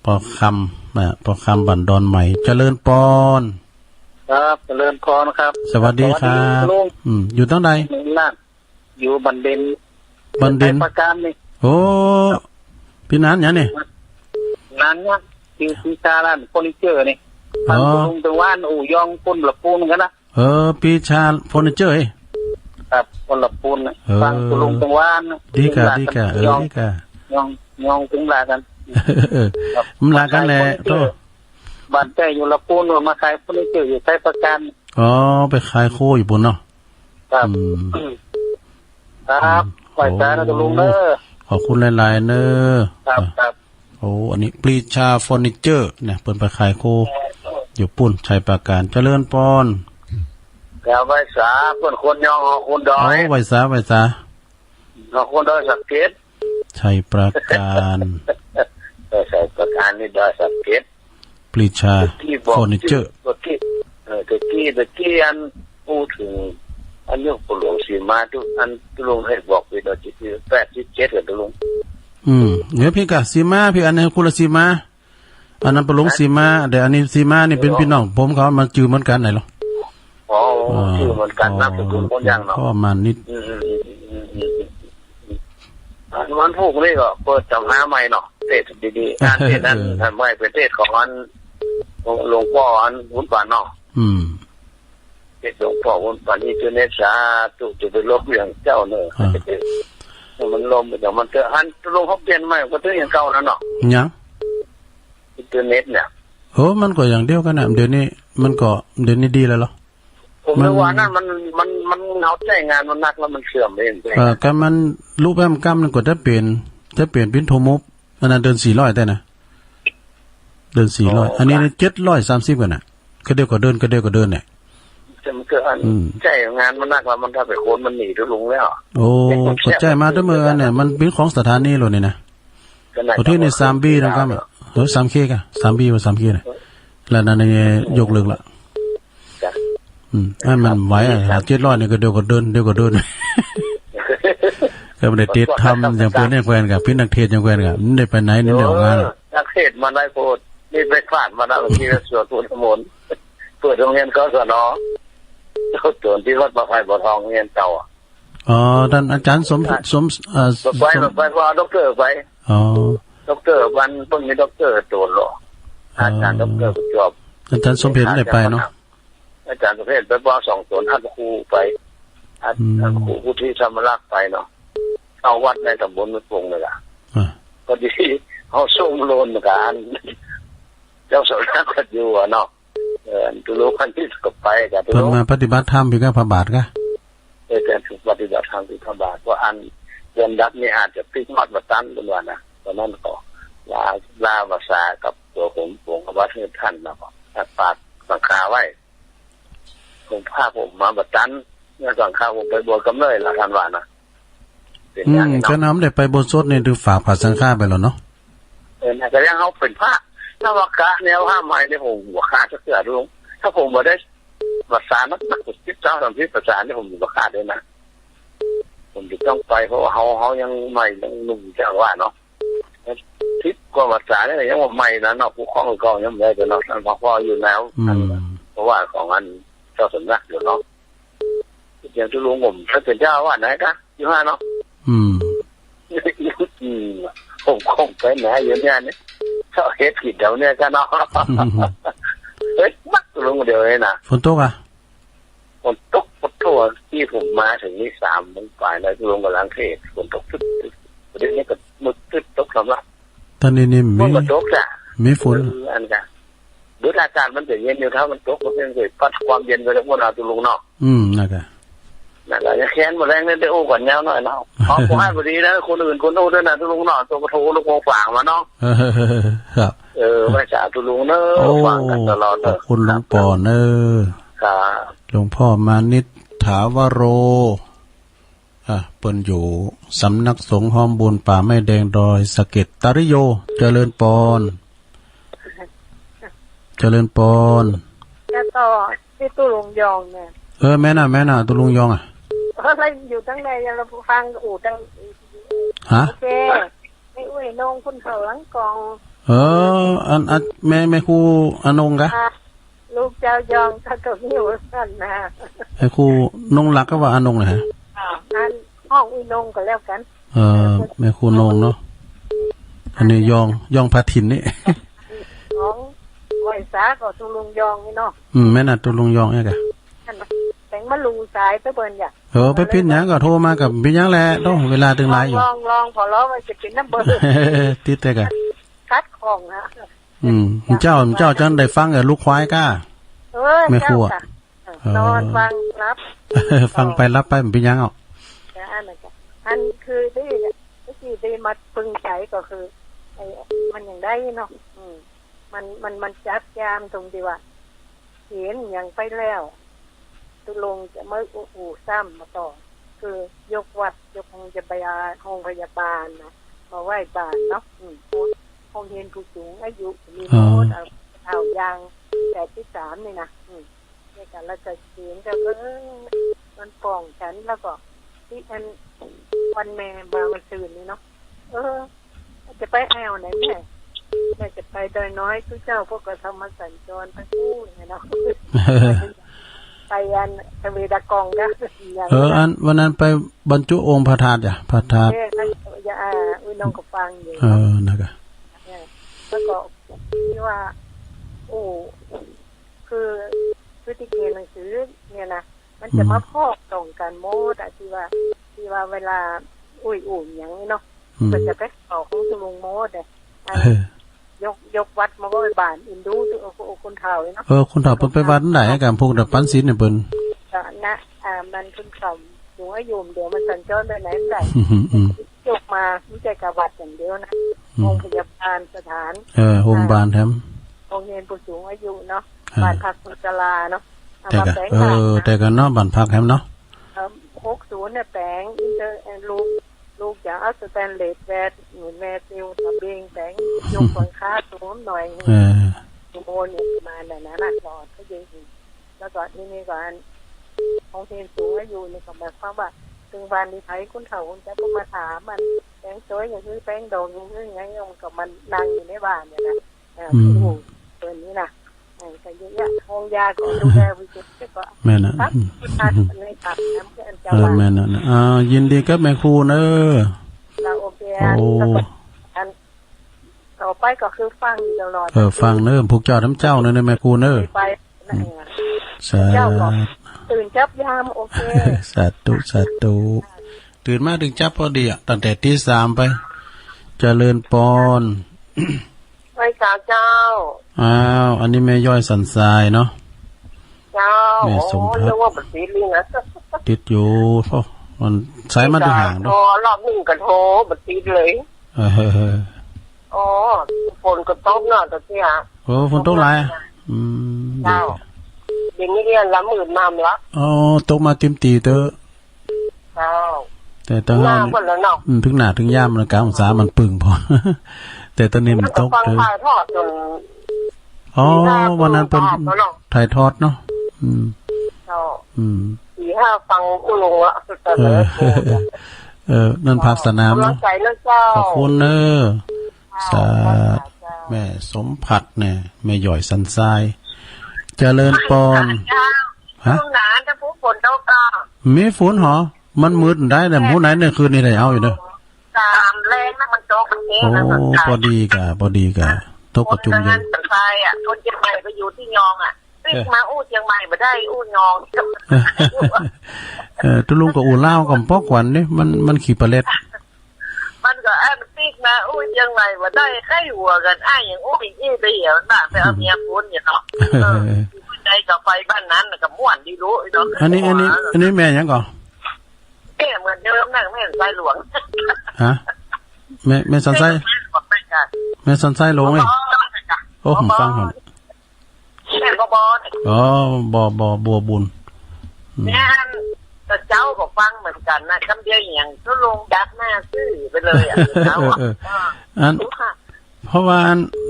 พอคำบันดอนใหม่เจริญปอนครับเจริญพรครับสวัสดีครับอยู่ตั้งใดอยู่บันเดนประการนี่โอ้พี่นันเนี่ยนี่นันเนี่ยคือพิชาร้านเฟอร์นิเจอร์นี่ทางลุงตะวันอู่ยองคนละปูนกันนะพิชาเฟอร์นิเจอร์ครับคนละปูนฟังลุงตะวันดีกะดีกะยองถึงลากันมันลากันแหละโตบ้านใจอยู่ละปูนมาขายเฟอร์นิเจอร์อยู่ใช้ประกันไปขายโคอยู่ปุ่นเนาะครับครับไหวใจนะลุงเนอะขอบคุณหลายๆเนอะครับโอ้อันนี้ปรีชาเฟอร์นิเจอร์เนี่ยเปิดไปขายโคอยู่ปุ่นชัยปราการเจริญปอนแล้วไวสาเปิดคนยองคนดอยไวสาคนดอยสักเกตชัยปราการชัยปราการนี่ดอยสักเกตปรีชาเฟอร์นิเจอร์ตะกี้อันพูดถึงอันนี้ปลุงสีมาทุกอันลุงให้บอกไปโดยที่87กับลุงเนี่ยพี่กะสีมาพี่อันนี้คุณละสีมาอันนั้นปลุงสีมาแต่อันนี้สีมานี่เป็นพี่น้องผมเขามันจือเหมือนกันไหนหรอจือเหมือนกันนับสกุลคนอย่างเนาะก็มันนิดวันพวกนี้ก็เปิดจำหน้าใหม่เนาะเทศดีๆการเทศนั้นทำไว้เป็นเทศของอันหลวงพ่ออันหุ่นป่านเนาะหลวงพ่อวันปันนี้จะเนสาตุจะไปลบอย่างเจ้าเนอะมันลมแต่มันจะอันลงเขาเปลี่ยนใหม่ก็ต้องอย่างเก่าแล้วเนาะยังอินเทอร์เน็ตเนี่ยมันก็อย่างเดียวกันนะเดี๋ยวนี้ดีแล้วเหรอผมว่านั่นมันเอาใจงานมันนักแล้วมันเสื่อมเองก็มันรูปแบบกรรมนั่นก็จะเปลี่ยนเป็นโทมุบอันนั้นเดิน400แต่นะเดิน400อันนี้730กันน่ะก็เดียวก็เดินเนี่ย จะมันเกิดอันใจงานมันนักแล้วมันถ้าไปโคนมันหนีทุลุงแล้วโอ้สนใจมาด้วยมือเนี่ยมันเป็นของสถานีหรอเนี่ยนะประเทศใน3 ปีนะครับ3 เคกะ3 ปีว่า3 เคเนี่ยแล้วนั่นเนี่ยยกเลิกละให้มันไหว700เนี่ยก็เดี๋ยวก็เดินก็ไม่ได้ติดทำอย่างเพื่อนแควนกับพี่นักเทศอย่างแควนกับไม่ได้ไปไหนนี่เดี๋ยวงานนักเทศมาได้โพดนี่ไปฟาดมาแล้วที่สวดพุทธมนต์เปิดโรงเรียนกศนเขาตวนที่วัดประไพบ่อทองเรียนเก่าอ๋อท่านอาจารย์สมไปว่าด็อกเตอร์ไปอ๋อด็อกเตอร์วันเพิ่งมีด็อกเตอร์ตัวหรออาจารย์ด็อกเตอร์จบอาจารย์สมเพชรได้ไปเนาะอาจารย์สมเพชรไปว่า2 ตนท่านครูไปท่านครูผู้ที่ธรรมรักษ์ไปเนาะเอาวัดในตำบลมุดปงเลยล่ะพอดีเขาส่งโลนกันเจ้าสำนักก็อยู่เนาะตุลุกันที่ก็ไปกับตุลุมาปฏิบัติธรรมพี่ก็พระบาทก็การถูกปฏิบัติธรรมที่พระบาทว่าอันเดือนดับนี่อาจจะพลิกมัดมาตั้นเป็นวันนะตอนนั้นก็ลาภาษากับตัวผมกับวัดท่านนะก็ปาดสังฆาไว้ผมพาผมมาบัดตันเมื่อสังฆาผมไปบวชกำเนิดละทันวานะก็น้ำได้ไปบนสดเนี่ยดูฝากผ่าสังฆาไปแล้วเนาะแต่ยังเขาเป็นพระถ้าว่ากะแนวห้ามไม่ได้ผมหัวขาดจะเกิดลุงถ้าผมมาได้ภาษานักจิตเจ้าทำที่ภาษาเนี่ยผมหัวขาดเลยนะผมจะต้องไปเพราะว่าเขายังใหม่ยังหนุ่มจังว่าเนาะทิศกว่าภาษาเนี่ยยังว่าใหม่นะเนาะผู้ข้องก็ยังไม่ได้แต่เนาะท่านพ่ออยู่แล้วเพราะว่าของอันเจ้าสำนักอยู่เนาะอย่างที่ลุงผมถ้าเป็นเจ้าว่าไหนกะอยู่ห้าเนาะผมคงไปไหนอยู่เนี่ยนี่เขาเฮ็ดผิดเดี๋ยวเนี่ยกันเนาะเฮ้ยมักลุงเดียวเลยนะฝนตกอ่ะฝนตกทั่วที่ผมมาถึงนี่3 โมงกว่าแล้วลุงกำลังเทศฝนตกตึ๊ดเดี๋ยวนี้ก็มึกตึ๊ดตกสำลักตอนนี้มีฝนตกจ้ะมีฝนอันกันดูอากาศมันจะเย็นอยู่ถ้ามันตกมันจะเกิดพัดความเย็นไปแล้วพวกเราตุลุงเนาะนั่นแหละจะแค้นมาแรงเนี่ยได้โอ้ก่อนแนวหน่อยเนาะขอให้พอดีนะคนอื่นคนโอ้ด้วยนะตุลุงเนาะตัวกระโถลูกโป่งฝางมาเนาะครับไม่จ่าตุลุงเนอะฝางกันตลอดขอบคุณหลวงปู่เนอะครับหลวงพ่อมานิษฐาวโรเปิ้นอยู่สำนักสงฆ์ห้อมบุญป่าไม้แดงดอยสะเก็ดตาริโยเจริญปอนจะต่อที่ตุลุงยองเนี่ยแม่น่ะตุลุงยองอ่ะอะไรอยู่ตั้งใดเราฟังอู่ตั้งฮะโอเคไม่อุ้ยนงคุณเขาหลังกองอันแม่ครูอนงกะลูกเจ้ายองถ้าเกิดอยู่สั่นนะไอ้ครูนงหลักก็ว่าอนงเลยฮะอันห้องอุ้ยนงก็แล้วกันแม่ครูนงเนาะอันนี้ยองพาทินนี่ของไวสาก็ตุลุงยองนี่เนาะแม่น่ะตุลุงยองไอ้กะแต่งมาลุงสายไปเบิ่นอย่าไปพิ้นหยังก็โทรมากับพิ้นหยังแหละต้องเวลาตึงหลายอยู่ลองพอล้อมันจะกินน้ำเบิ่นติดแต่กะคัดของนะเจ้าจังได้ฟังกับลูกควายก้าไม่ครัวนอนฟังรับฟังไปรับไปมันเป็นยังอ่ะอันคือที่มาปึงใจก็คือไอ้มันอย่างได้เนาะมันจัดยามตรงที่ว่าเห็นอย่างไปแล้วตุลงจะไม่อู่ซ้ำมาต่อคือยกวัดยกโรงพยาบาลนะมาไหว้บานเนาะห้องเรียนผู้สูงอายุมีโน้ตเอายางแต่ที่3นี่นะในการละจะเสียงก็มันป่องฉันแล้วก็ที่อันวันแม่มาวันตื่นนี่เนาะจะไปแอวไหนแม่จะไปโดยน้อยทุกเจ้าพวกกระทำมาสัญจรไปกู้ไงเนาะไปอันทวีดากองนะอันวันนั้นไปบรรจุองค์พระธาตุพระธาตุอุ้ยน้องก็ฟังอยู่นะครับแล้วก็ที่ว่าคือพฤติกรรมหนังสือเนี่ยนะมันจะมาพอกตรงกันโมดที่ว่าเวลาอุ่นอย่างนี้เนาะมันจะไปออกของตุลุงโมดเลยยกวัดมาก็ไปบ้านอินดูคนเฒ่าเนาะคนเฒ่าเพิ่นไปวัดไหนกันพวกดับปันศีลเนี่ยเพิ่นนะมันขึ้นเขาสูงอายุเดี๋ยวมันสัญจรไปไหนได้ยกมาไม่ใช่กับวัดอย่างเดียวนะโรงพยาบาลสถานโรงพยาบาลแถมโรงเรียนผู้สูงอายุเนาะบ้านพักคนชราเนาะ แต่ก็แต่ก็เนาะบ้านพักแฮมเนาะ60เนี่ยแปลงอินเตอร์ลูกจะเอาสแตนเลสแวดเหมือนแวดติวตะเบงแปลงยกหลังคาสูงหน่อยโมนี่มาแต่นั้นน่ะก่อนก็ยิงแล้วก็นี่ก่อนของเทนสูงอยู่นี่ก็แบบความว่าถึงวันนี้ไผคุณเฒ่าคุณจะมาถามมันแป้งสวยอย่างคือแป้งดองอย่างคือไงมันก็มันนั่งอยู่ในบ้านเนี่ยนะผู้ตัวนี้นะก็เยอะๆห้องยาก็ดูแลวิจิตรก็แม่น่ะในตับน้ำเพื่อนเจ้าแม่น่ะยินดีกับแม่ครูเด้อเราโอเคอันต่อไปก็คือฟังตลอดฟังเด้อพวกเจ้าน้ำเจ้าเด้อแม่ครูเด้อไปสาธุตื่นจับยามโอเคสาธุตื่นมาถึงจับพอดีตั้งแต่ตี 3ไปเจริญปอนไปเจ้าอันนี้แม่ย่อยสันทรายเนาะเจ้าแม่สมพัฒน์ว่าบัดนี้ลิงนะติดอยู่มันสายมาถึงห่างเนาะรอบนึงก็โทรบัดนี้เลยฝนก็ตกเนาะตะเกียฝนตกหลายเจ้าเดี๋ยวนี้เรียนละหมื่นน้ำละตกมาเต็มตีเตอเจ้าแต่ตอนนั้นถึงหนาถึงย่ามมัน9 องศามันปึ่งพอแต่ตอนนี้มันตกเลยวันนั้นเป็นถ่ายทอดเนาะ4-5ฟังอุลงละนั่นภาคสนามเนาะขอบคุณเนอสาแม่สมผัดเนี่ยแม่หย่อยสันทรายเจริญปอนฮะถ้าฝนตกก็มีฝนเหรอมันมืดได้แต่ผู้ไหนเนี่ยคืนนี้ได้เอาอยู่เด้อ3แรงนะมันตกมันนี้นะพอดีกะตกประจุมเย็นทรายคนเชียงใหม่ไปอยู่ที่ยองปิ๊กมาอู้เชียงใหม่บ่ได้อู้ยองตุลุงก็อู้ลาวกับพอกวันนี่มันขี่ปลาเล็ดมันก็ปิ๊กมาอู้เชียงใหม่บ่ได้ใครหัวกันอย่างอู้อีไปเหี่ยวน่ะไปเอาเมียพ้นอยู่เนาะใจกับไฟบ้านนั้นก็ม่วนดีรู้เนาะอันนี้แม่ยังก่อเหมือนเดิมนั่งแม่สายหลวงฮะแม่สันไส้แม่สันไส้ลงเลยผมฟังก่อนแม่บบัวบุญแม่แต่เจ้าก็ฟังเหมือนกันนะคำเดียวอย่างก็ลงดักหน้าซื่อไปเลยเจ้าเพราะว่า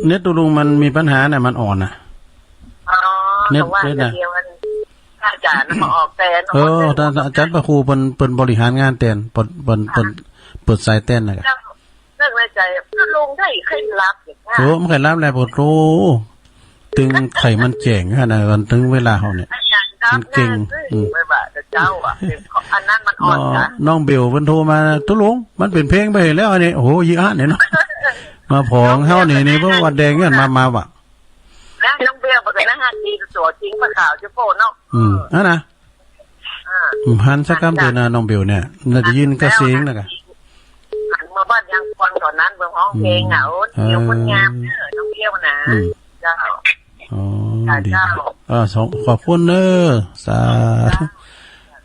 เน็ตตุลุงมันมีปัญหาเนี่ยมันอ่อนเน็ตนะอาจารย์มาออกแตนท่านอาจารย์ประครูเป็นบริหารงานแตนเปิดสายแตนนะครับเรื่องในใจก็ลงได้ใครรับอย่างมันใครรับแล้วปวดรู้ตึงไข่มันแจ๋งขนาดนั้นถึงเวลาเขาเนี่ยมันเก่งไม่บ่าเจ้าอันนั้นมันอ่อนจ้ะน้องเบลมันโทรมาตุลุงมันเป็นเพลงไปแล้วอันนี้โอ้โหยี่ห้าเนี่ยเนาะมาผองเฮานี่เพราะวันแดงเนี่ยมาว่ะน้องเบลบอกเลยนะฮะดีตัวจริงประข่าวจะโฟนเนาะนะหันสักคำเดียวนะน้องเบลเนี่ยน่าจะยินกระเสียงนะกันหันมาบ้านยังฟังตอนนั้นเบื้องห้องเพลงเดี๋ยวคนงามน้องเบลนะเจ้าดีขอบคุณเนอสาธุ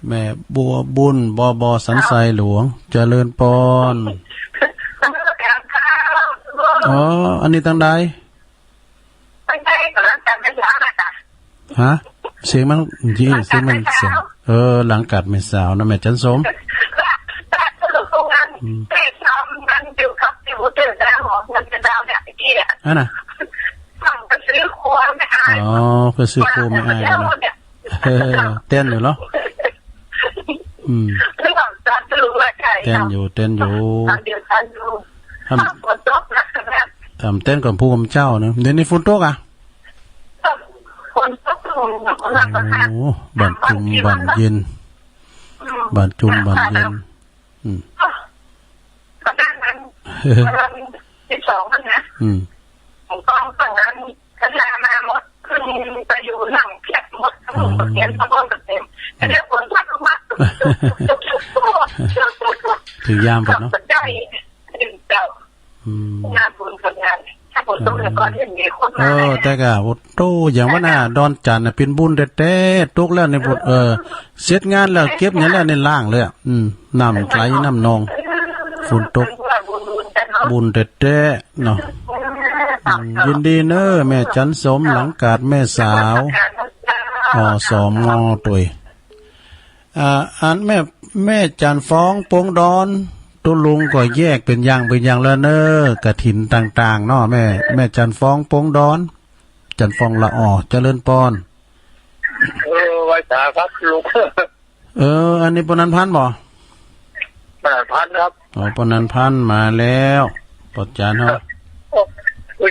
แม่บัวบุญบสันไซหลวงเจริญปอนอันนี้ตั้งใดฮะเสียงมันยี่เสียงมันเสียงหลังกัดแม่สาวนะแม่จันสมน่ะซื้อครัวไม่อายเพื่อซื้อครัวไม่อายนะเต้นอยู่เนาะเต้นอยู่ทำเต้นกับผู้กำเจ้าเนาะเดี๋ยวนี้ฝนตกบันจุ่มบันเย็นก็ด้านนั้น12มันนะผมต้องฝั่งนั้นขนาดมาหมดขึ้นไปอยู่หลังเพียบหมดทั้งหมดเขียนทั้งหมดเต็มแต่เดี๋ยวฝนพัดลงมาถึงยามฝนเนาะได้เจ้างานบุญคนงานถ้าฝนตกเนี่ยก็ยังมีคนมาแต่ก็โตอย่างว่าน่ะดอนจันทร์เป็นบุญแท้ๆตกแล้วในบทเสร็จงานแล้วเก็บอย่างแล้วในล่างเลยน้ำไหลน้ำนองฝนตกบุญแท้ๆเนาะยินดีเนอแม่จันสมหลังกาดแม่สาว สมตุยอันแม่จันฟ้องปงดอนตุลุงก็แยกเป็นอย่างแล้วเนอกระถินต่างๆเนาะแม่จันฟ้องปงดอนจันฟ้องละออเจริญปอนไว้ตาครับลูกอันนี้ปนันพันบ่ปนันพันครับปนันพันมาแล้วปอจานเฮา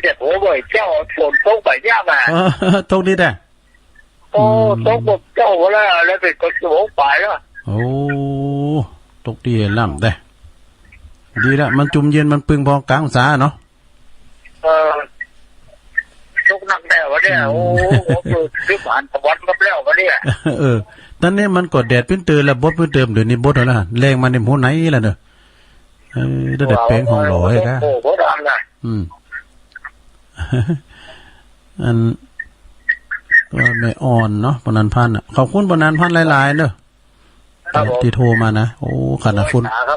เด็กโอ้บ่อยเจ้าฝนตกไปยากอ่ะตกดีแต่โอ้ตกบ่เจ้าแล้วเป็นก็สูงไปแล้วโอ้ตกดีล่ำแต่ดีละมันจุ่มเย็นมันปึงพอกลางสาเนาะตกหนักแล้ววะเนี่ยโอ้คือผ่านตะวันมาแล้ววะเนี่ยตอนนี้มันกดแดดเป็นตื่นแล้วบดเป็นเติมเดี๋ยวนี้บดแล้วแรงมันในหัวไหนล่ะเด้อได้แต่แป้งของหล่อยกะโอ้บ่ดังน่ะอันก็ไม่อ่อนเนาะปนันพันขอบคุณปนันพันหลายๆเด้อที่โทรมานะโอ้ขนาด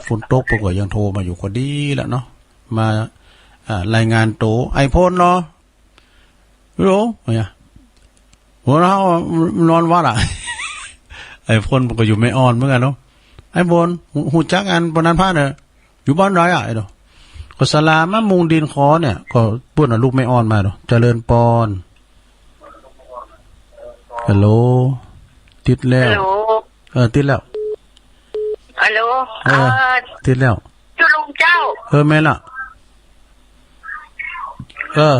ฝนตกปกติยังโทรมาอยู่ก็ดีแล้วเนาะมารายงานโตไอโฟนเนาะรู้เนี่ยหัวเรานอนวัดอ่ะไอโฟนปกติอยู่ไม่อ่อนเหมือนกันเนาะไอโฟนหูจักอันปนันพันเนี่ยอยู่บ้านไรอ่ะไอ้เนาะก็สลามามุงดินคอเนี่ยก็พูดลูกไม่อ่อนมาเนาะเจริญปอนฮัลโหลติดแล้วติดแล้วฮัลโหลติดแล้วจุลุงเจ้าแม่ล่ะ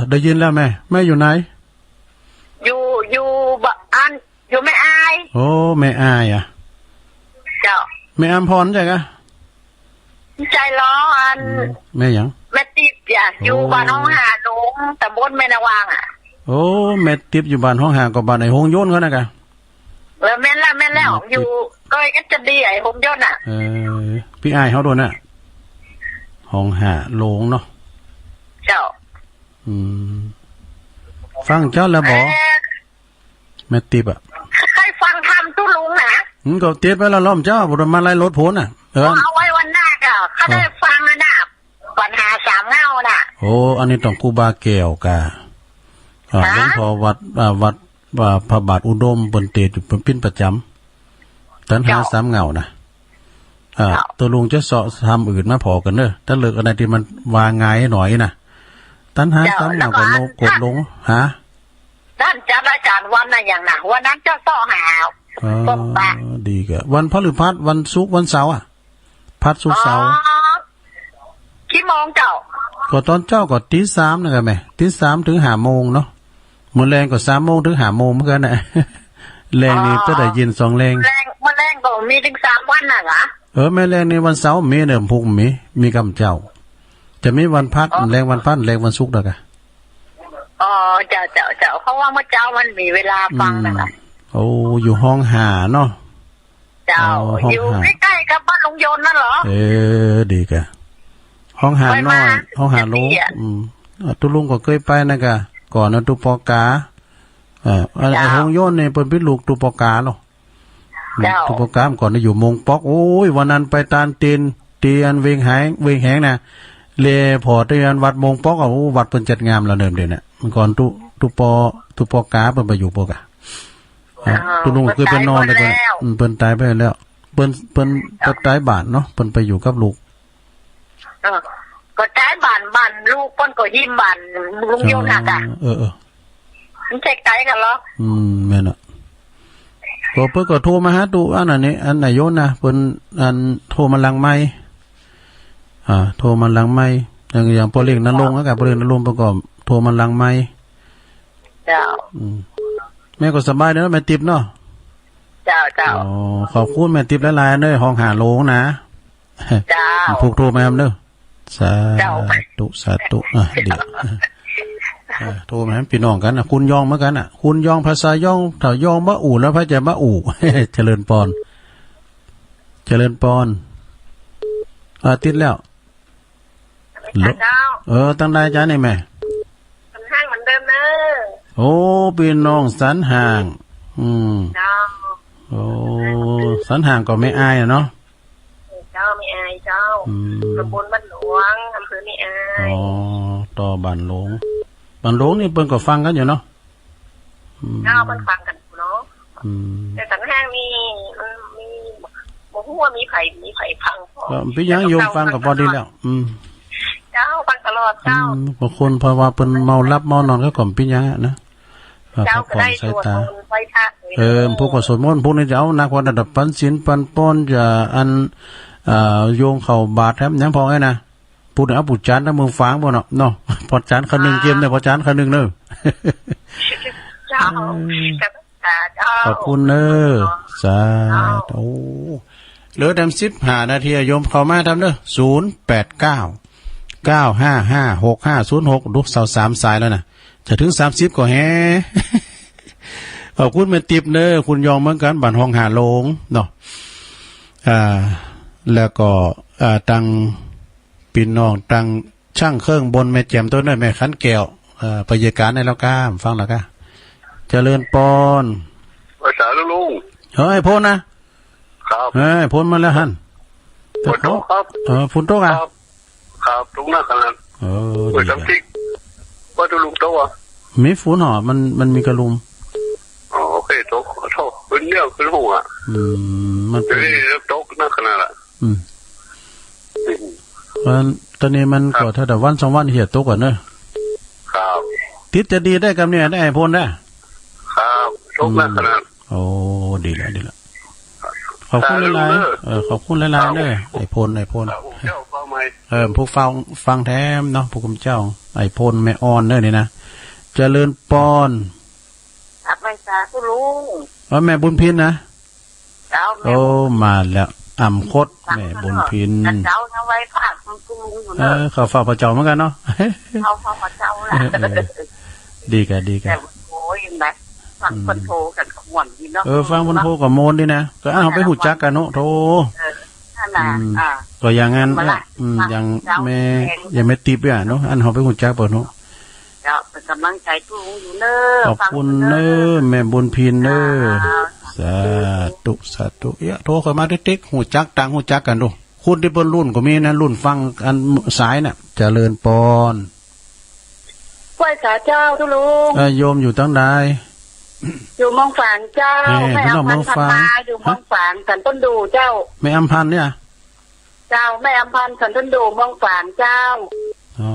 ได้ยินแล้วแม่อยู่ไหนอยู่บ้านอยู่แม่อายโอ้แม่อายอ่ะเจ้าแม่อำพรใช่กะใจร้ออันแม่หยังแม่ติ๊บอยู่บ้านห้องหาหลงตำบลแม่นาวางอ่ะโอ้แม่ติ๊บอยู่บ้านห้องหากับบ้านไอ้หงโยนเขานะกะแม่นแล้วอยู่ก็จะดีไอ้หงโยนอ่ะพี่อายเขาโดนน่ะห้องหาหลงเนาะเจ้าฟังเจ้าแล้วบ่แม่ติ๊บอ่ะใครฟังทำตู้ลุงนะก็เตี้ยไปแล้วล้อมเจ้าบ่มาไล่รถพ้นน่ะเอาไว้วันหน้าก็เขาได้ฟังนะปัญหาสามเงาน่ะโอ้อันนี้ต้องครูบาแก้วกะหลวงพ่อวัดพระบาทอุดมบนเตจอยู่เป็นประจำตันหาสามเงานะตัวลุงจะเสาะทำอื่นมาพอกันเนอะถ้าเลิกอะไรที่มันวางง่ายหน่อยนะตันหาสามเงาก็ลงกดลงด้านจัดอาจารย์วันน่ะอย่างน่ะวันนั้นเจ้าต่อหาดีกะวันพฤหัสวันศุกร์วันเสาร์พัดศุกร์เสาร์กี่โมงเจ้าก็ตอนเจ้าก็ตี 3นะแม่ตี 3 ถึง 5 โมงเนาะมื้อแรงก็ 3 โมงถึง 5 โมงเหมือนกันน่ะแรงนี่จะได้ยิน2แรงมื้อแรงก็มีถึง3วันน่ะเหรอแม่แรงนี่วันเสาร์มีเดิมพุกมีกำเจ้าจะมีวันพัดแรงวันพัดแรงวันศุกร์ดอกเจ้าเพราะว่าเมื่อเจ้ามันมีเวลาฟังนะคะโอ้อยู่ห้องหาเนาะเจ้าอยู่ใกล้ๆกับบ้านลุงยนต์นั่นเหรอดีกะห้องหาน้อยห้องหาโลตุลุงก็เคยไปนะกะก่อนนะตุปอกาไอ้ห้องโยนเนี่ยเป็นพิลูกตุปอกาหรอตุปอกาก่อนจะอยู่มงปอกโอ้ยวันนั้นไปตานเตียนเวงแหงนะเลพอเตียนวัดมงปอกโอ้วัดเป็นจัดงามแล้วเดิมเดี๋ยวนี้มันก่อนตุปอกาเป็นไปอยู่ปอกาตุลุงเคยไปนอนแล้วเปิ้นตายไปแล้วเปิ้นตายบ้านเนาะเปิ้นไปอยู่กับลูกก็ใช้บ้านลูกป้นก็ยิ้มบ้านลุงโยนน่ะจ้ะมันเช็คใจกันเหรอแม่นอ่ะก็เพิ่นก็โทรมาหาตูอันนี้อันไหนโยนนะเพิ่นอันโทรมาหลังไมค์โทรมาหลังไมค์อย่างพอเรียกนรงค์แล้วก็พอเรียกนรงค์ประกอบโทรมาหลังไมค์เจ้าแม่ก็สบายเด้อแม่ติ๊บเนาะเจ้าอ๋อขอบคุณแม่ติ๊บหลายๆเด้อห้องหาโลงนะเจ้าผูกโทรมาเด้อสาธุดีโทรมาพี่น้องกันคุณยองเหมือนกันคุณยองภาษายองถ้ายองมะอู่แล้วพระจะมะอู่เจริญปอนติดแล้วตั้งได้จ้านี่แม่สันห่างเหมือนเดิมเนอะโอ้พี่น้องสันห่างโอ้สันห่างก็ไม่อายเนาะเจ้าไม่อายเจ้าตำบลบ้านหลวงอำเภอไม่อายต่อบ้านหลวงนี่เพิ่นก็ฟังกันอยู่เนาะเจ้าเพิ่นฟังกันเนาะ แต่สังห้างนี่มีบอกว่ามีไผ่พังพอ พี่ยังโยมฟังกับพอดีแล้วเจ้าฟังตลอดเจ้าบางคนเพราะว่าเป็นเมารับเมานอนก็ก่อนพี่ยังนะเจ้าก็ได้สวดมนต์ไหว้พระพวกก็สวดมนต์พวกนี้จะเอานักวัดระดับปันศีลปันป้อนจะอันโยงเข่าบาทแถมยังพอไงนะพูดเอาปุจจานถ้ามึงฟังบ่เนาะพอจานคันหนึ่งเกมเนี่ยพอจานคันหนึ่งเนอะเจ้าขอบคุณเนอะสาธุเหลือ15 นาทีโยมเข้ามาทำเนอะ089-955-6506ลูก3 สายแล้วนะจะถึง30ก็แฮขอบคุณแม่ติ๊บเนอะคุณยองเหมือนกันบ้านห้องหาโลงเนาะแล้วก็ตังปีน้องตังช่างเครื่องบนแม่แจ่มตัวนั้นแม่ขันแก้วไปเยการในแล้วก้ามฟังแล้วก้าเจริญปอนภาษาลุงเฮ้ยพ้นนะครับเฮ้ยพ้นมาแล้วฮั่นฝนตกครับฝนตกอ่ะครับตรงหน้าขนาดเปิดสังทิกว่าจะลุงโตอ่ะมีฝนหรอมันมีกระลุมโอเคตกโทษเป็นเรื่องเป็นหัวมันจะได้ตกหน้าขนาดละตอนนี้มันก็ถ้าแต่วัน2 วันเหี่ยตกก่อนเนอะครับติดจะดีได้กับเนี่ยได้ไอพ่นได้ครับตกหน้าขนาดโอ้ดีแล้วขอบคุณหลายขอบคุณหลายๆเนอะไอพ่นพวกฟังแถมเนาะพวกคุณเจ้าไอพ่นแม่อ่อนเนอะนี่นะเจริญปอนไม่สาธุลุงแม่บุญพินนะโอ้มาแล้วอ่ำคดแม่บุญพินเจ้าเอาไว้ฝากคุณลุงอยู่เนอะเขาฝากพระเจ้าเหมือนกันเนาะเขาฝากพระเจ้าละดีกันโอ้ยนะฟังคนโทรกันขมวดดีเนาะฟังคนโทรกับโมนดีนะก็เอาไปหูจักกันเนาะโทรก็อย่างงั้นอย่างแม่ยังไม่ติบอ่ะเนาะอันเขาไปหูจักเปิดเนาะเป็นกำลังใจทุกอยู่เนอะขอบคุณเนอะแม่บุญพินเนอะสาธุโทรเข้ามาติ๊กหูจักตังหูจักกันดูคุณที่เปิ้นรุ่นก็มีนะรุ่นฟังอันสายน่ะเจริญปอนไหว้สาเจ้าทุลุงโยมอยู่ตั้งใดอยู่มองฝางเจ้าแม่อำพันธ์พันมาอยู่มองฝางสันต้นดูเจ้าแม่อำพันธ์เนี่ยเจ้าแม่อำพันธ์สันต้นดูมองฝางเจ้าอ๋อ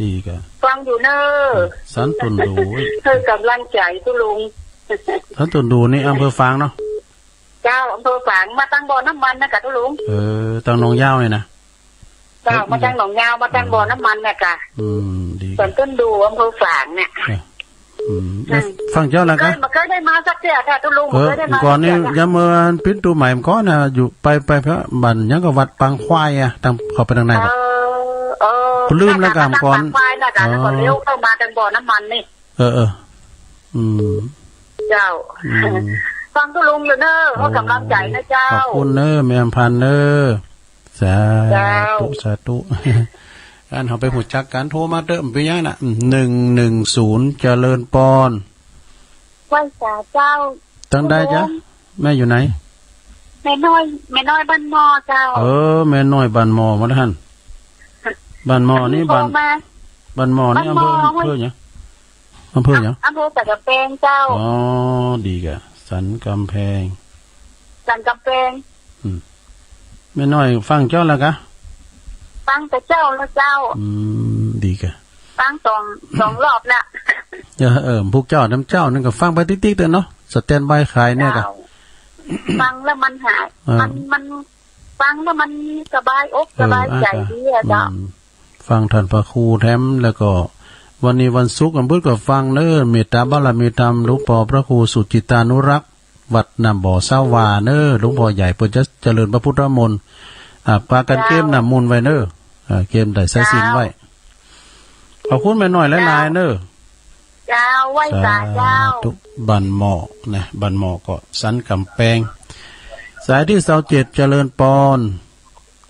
ดีกันฟังอยู่เนอะสันตุนดูเธอกำลังใจทุลุงสันตุนดูนี่อำเภอฝางเนาะเจ้าอำเภอฝางมาตั้งบ่อน้ำมันนะกะทุลุงตั้งหนองยาวเลยนะเจ้ามาตั้งหนองยาวมาตั้งบ่อน้ำมันนะกะดีสันต้นดูอำเภอฝางเนี่ยฟังเจ้าแล้วกันมันเคยได้มาสักเที่ยค่ะทุลุงเคยได้มาก่อนนี้ยังเมื่อปิ้นตัวใหม่มันก็น่ะอยู่ไปเพราะบันยังก็วัดปางควายอ่ะทางเข้าไปทางไหนครับคุณลืมแล้วกันก่อนก่อนเลี้ยวเข้ามาทางบ่อน้ำมันนี่เจ้าฟังทุลุงอยู่เนอะเขากำลังใจนะเจ้าขอบคุณเนอะแม่อำพันธ์เนอะสาธุอันเขาไปหูจักกันโทรมาเติมไปยังน่ะ110เจริญปอนไหว้สาเจ้าตั้งได้จ้ะแม่อยู่ไหนแม่น้อยบ้านมอเจ้าแม่น้อยบ้านมอมาท่านบ้านมอนี่บ้านมอนี่อำเภอเนี่ยอำเภอสันกำแพงเจ้าอ๋อดีกะสันกำแพงแม่น้อยฟังเจ้าแล้วกะฟังแต่เจ้าแล้วเจ้าดีกะฟังสองรอบละพวกเจ้าน้ำเจ้านั่นก็ฟังไปติ๊กๆเด้อเนาะสแตนบายขายเนี่ยกะฟังแล้วมันหายมันฟังแล้วมันสบายอกสบายใจดีอ่ะเจ้าฟังท่านพระครูแถมแล้วก็วันนี้วันศุกร์อำเภอก็ฟังเนอะเมตตาบารมีธรรมหลวงพ่อพระครูสุจิตานุรักษ์วัดน้ำบ่อเศร้าวาเนอะหลวงพ่อใหญ่เปิดจะเจริญพระพุทธมนต์ปากันเกมน้ำมูลไว้เนอะเกมได้ใส่สินไว้ขอบคุณแม่น้อยหลายๆเนอะเจ้าไหว้สาเจ้าทุกบันหมอนะบันหมอก็สันกำแพงสายที่27เจริญปอน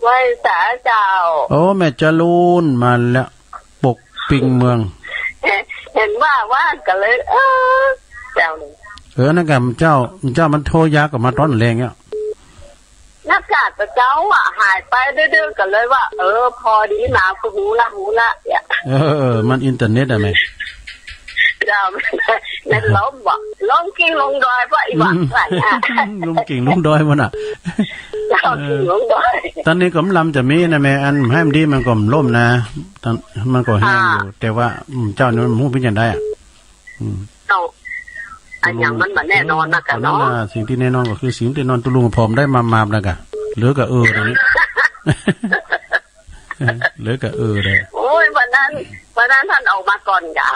ไหว้สาเจ้าโอ้แม่จรูนมาแล้วปกปิงเมืองเห็นว่ากันเลยเจ้าเลยนั่นกับเจ้ามันโทรยากับมาต้อนแรงเนี่ยนักการแต่เจ้าหายไปเรื่อยๆกันเลยว่าพอดีหนาหูละเนี่ยมันอินเทอร์เน็ตอะไร เจ้านั่นล้มบอกล้มกิ่งลงดอยเพราะอีหวังไรอ่ะ ลุงกิ่งลุงดอยมันอ่ะ เจ้ากิ่งลงดอย ตอนนี้ก็ลำจะมีนะแม่อันให้มันดีมันก็ล่มนะตอนมันก็แห้งอยู่แต่ว่าเจ้านี่มันมู้เป็นยังไงอ่ะเจ้าอันอย่างมันแบบแน่นอนนะกันเนาะสิ่งที่แน่นอนก็คือสิ่งที่นอนตุลุงพร้อมได้มานะกะเหลือก็ตรงนี้ เหลือก็เลยโอ้ยวันนั้นท่านออกมาก่อนกะ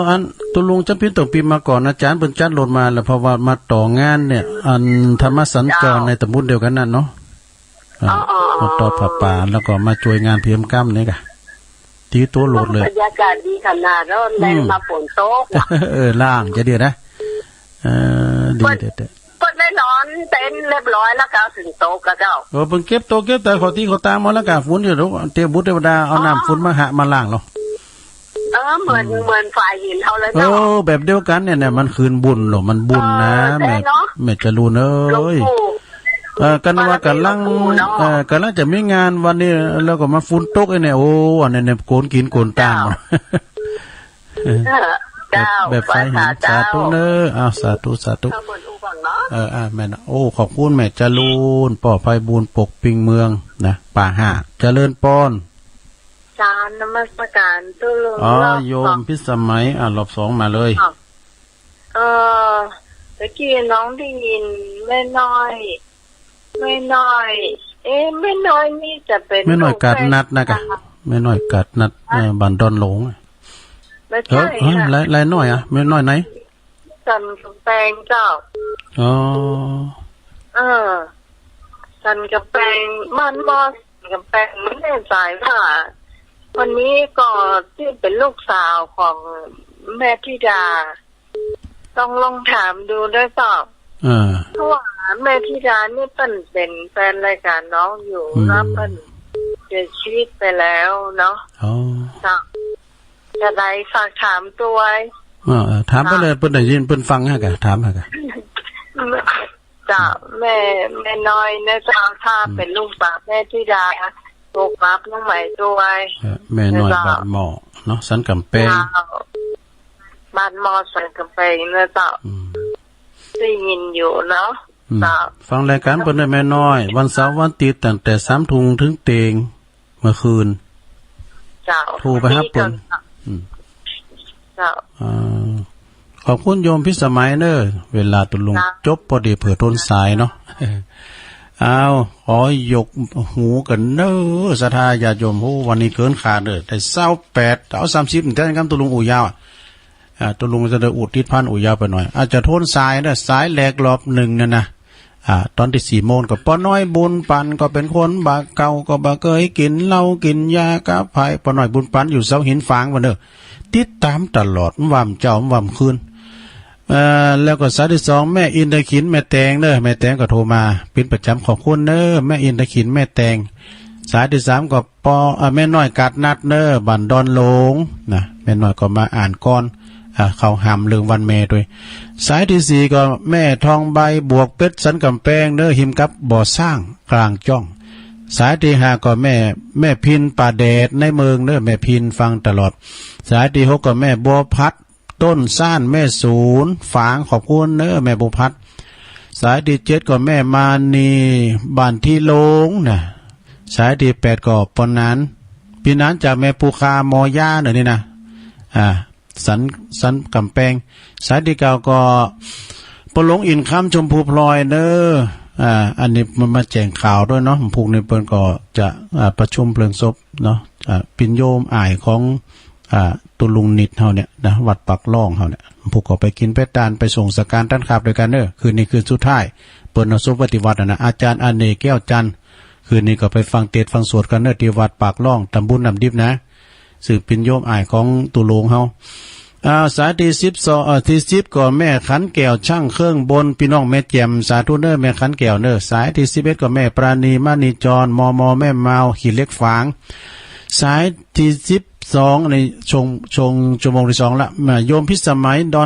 อันตุลุงจะพิจต้องปีมาก่อนอาจารย์เพิ่นจัดรถมาแล้วเพราะว่ามาต่องานเนี่ยอันธรรมสัญจรในตำบลเดียวกันนั่นเนาะมาต่อผ้าป่าแล้วก็มาช่วยงานเพียมกั้มนี่กะที่ตัวรถเลยบรรยากาศดีขนาดแล้วแรงมาฝนตกล่างจะดีนะดีเด็ดเพิ่นได้นอนเต็นเรียบร้อยแล้วก็ถึงโต๊ะก็เจ้าเพิ่นเก็บโต๊ะเก็บแต่ขอที่เขาตามมาแล้วกะฝนอยู่ดอกเตรียมบุตรเทวดาเอาน้ำฝนมาหะมาล้างเนาะเหมือนฝ่ายหินเท่าเลยเนาะแบบเดียวกันเนี่ยมันคืนบุญหรอมันบุญนะแม่จะรู้เอ้ยกันว่ากันลังจะมีงานวันนี้แล้วก็มาฝนตกไอ้เนี่ยโอ้อันนี้เนี่ยโกนกินโกนตามแบบไฟหินสาธุเนอสาธุแม่นะโอ้ขอบคุณแม่เจริญปลอดภัยบุญปกปิงเมืองนะป่าหาเจริญป้อนจานนมัสการตุลุงโยมพิสมัยรอบ2มาเลยตะกี้น้องได้ยินแม่น้อยไม่น้อยนี่จะเป็นไม่น้อยกัดนัดนะกะไม่น้อยกัดนัดบันดอนหลงไม่ใช่ไรน้อยอ่ะไม่น้อยไหนสันกำแพงเจ้าสันกำแพงมันบอสกำแพงไม่แน่ใจว่าวันนี้ก็ที่เป็นลูกสาวของแม่ธิดาต้องลองถามดูด้วยเปล่าเพราะว่าแม่ธิดานี่เป็นแฟนรายการน้องอยู่แล้วเป็นเสียชีวิตไปแล้วเนาะจะได้ฝากถามตัวถามไปเลยเปิ้นได้ยินเปิ้นฟังฮะกะถามฮะกะจ้ะแม่น้อยนะจ้าถ้าเป็นลูกสาวแม่ธิดาตกรับน้องใหม่ด้วยแม่น้อยบ้านหม้อเนาะสันกำแพงบ้านหม้อสันกำแพงนะจ้ะได้ยินอยู่เนาะฟังรายการเปิ้นได้แม่น้อยวันเสาร์วันอาทิตย์ตั้งแต่3 ทุ่มถึงเตียงเมื่อคืนโทรไปหาเปิ้นขอบคุณโยมพิสมัยเนอเวลาตุลุงจบพอดีเผื่อทนสายเนาะขอยกหูกันเนอศรัทธาญาติโยมผู้วันนี้เกินขาดเด้อแต่28เอา30แต่กันตุลุงอู่ยาวตุลุงจะได้อุดทิศพันอู่ยาวไปหน่อยอาจจะทนสายเด้อสายแหลกรอบ1นั่นนะตอนที่4 โมงก็ป้อน้อยบุญปันก็เป็นคนบาเก่าก็บ่เคยกินเหล้ากินยากับไผป้อน้อยบุญปันอยู่เสาหินฟางบ่เด้อติดตามตลอดว่ำเจ้าว่ำคืนแล้วก็สายที่2แม่อินทขินแม่แตงเด้อแม่แตงก็โทรมาเป็นประจำขอบคุณเด้อแม่อินทขินแม่แตงสายที่3ก็แม่น้อยกัดนัดเด้อบันดอนหลงนะแม่น้อยก็มาอ่านก่อนเขาหำเรื่องวันแม่ด้วยสายที่4ก็แม่ทองใบบวกเป็ดสันกำแพงเด้อหิมกับบ่อสร้างกลางจ้องสายที่5ก็แม่พินป่าแดดในเมืองเด้อแม่พินฟังตลอดสายที่6ก็แม่บัวพัดต้นซ่านแม่ศูนย์ฝางขอบคุณเด้อแม่บัวพัดสายที่7ก็แม่มานีบ้านที่โลงนะสายที่8ก็ปนนั้นพี่นั้นจากแม่ปูคามอย่านี่นะสันกำแพงสายที่9ก็ปลงอินคำชมพูพลอยเด้ออันนี้มันมาแจ้งข่าวด้วยเนาะพวกนี้เปิ้นก็จะประชุมเพลิงศพเนาะปิ่นโยมอ้ายของตุลุงนิดเฮาเนี่ยนะวัดปักล่องเฮาเนี่ยพวกก็ไปกินไปทานไปส่งสการท่านขับด้วยกันเด้อคืนนี้คืนสุดท้ายเปิ้นเอาศพปฏิวัตินะอาจารย์อเนกแก้วจันทร์คืนนี้ก็ไปฟังเทศน์ฟังสวดกันเด้อที่วัดปากล่องตำบลน้ำดิบนะซึ่งปิ่นโยมอ้ายของตุลุงเฮาสายที่12ที่10ก็แม่ขันแก้วช่างเครื่องบนพี่น้องแม่แจ่มสาธุเด้อแม่ขันแก้วเด้อสายที่11ก็แม่ปราณีมานีจรมแม่มาวขี้เล็กฝางสายที่12ในชงชั่วโมงที่2ละโยมพิสมัยดอน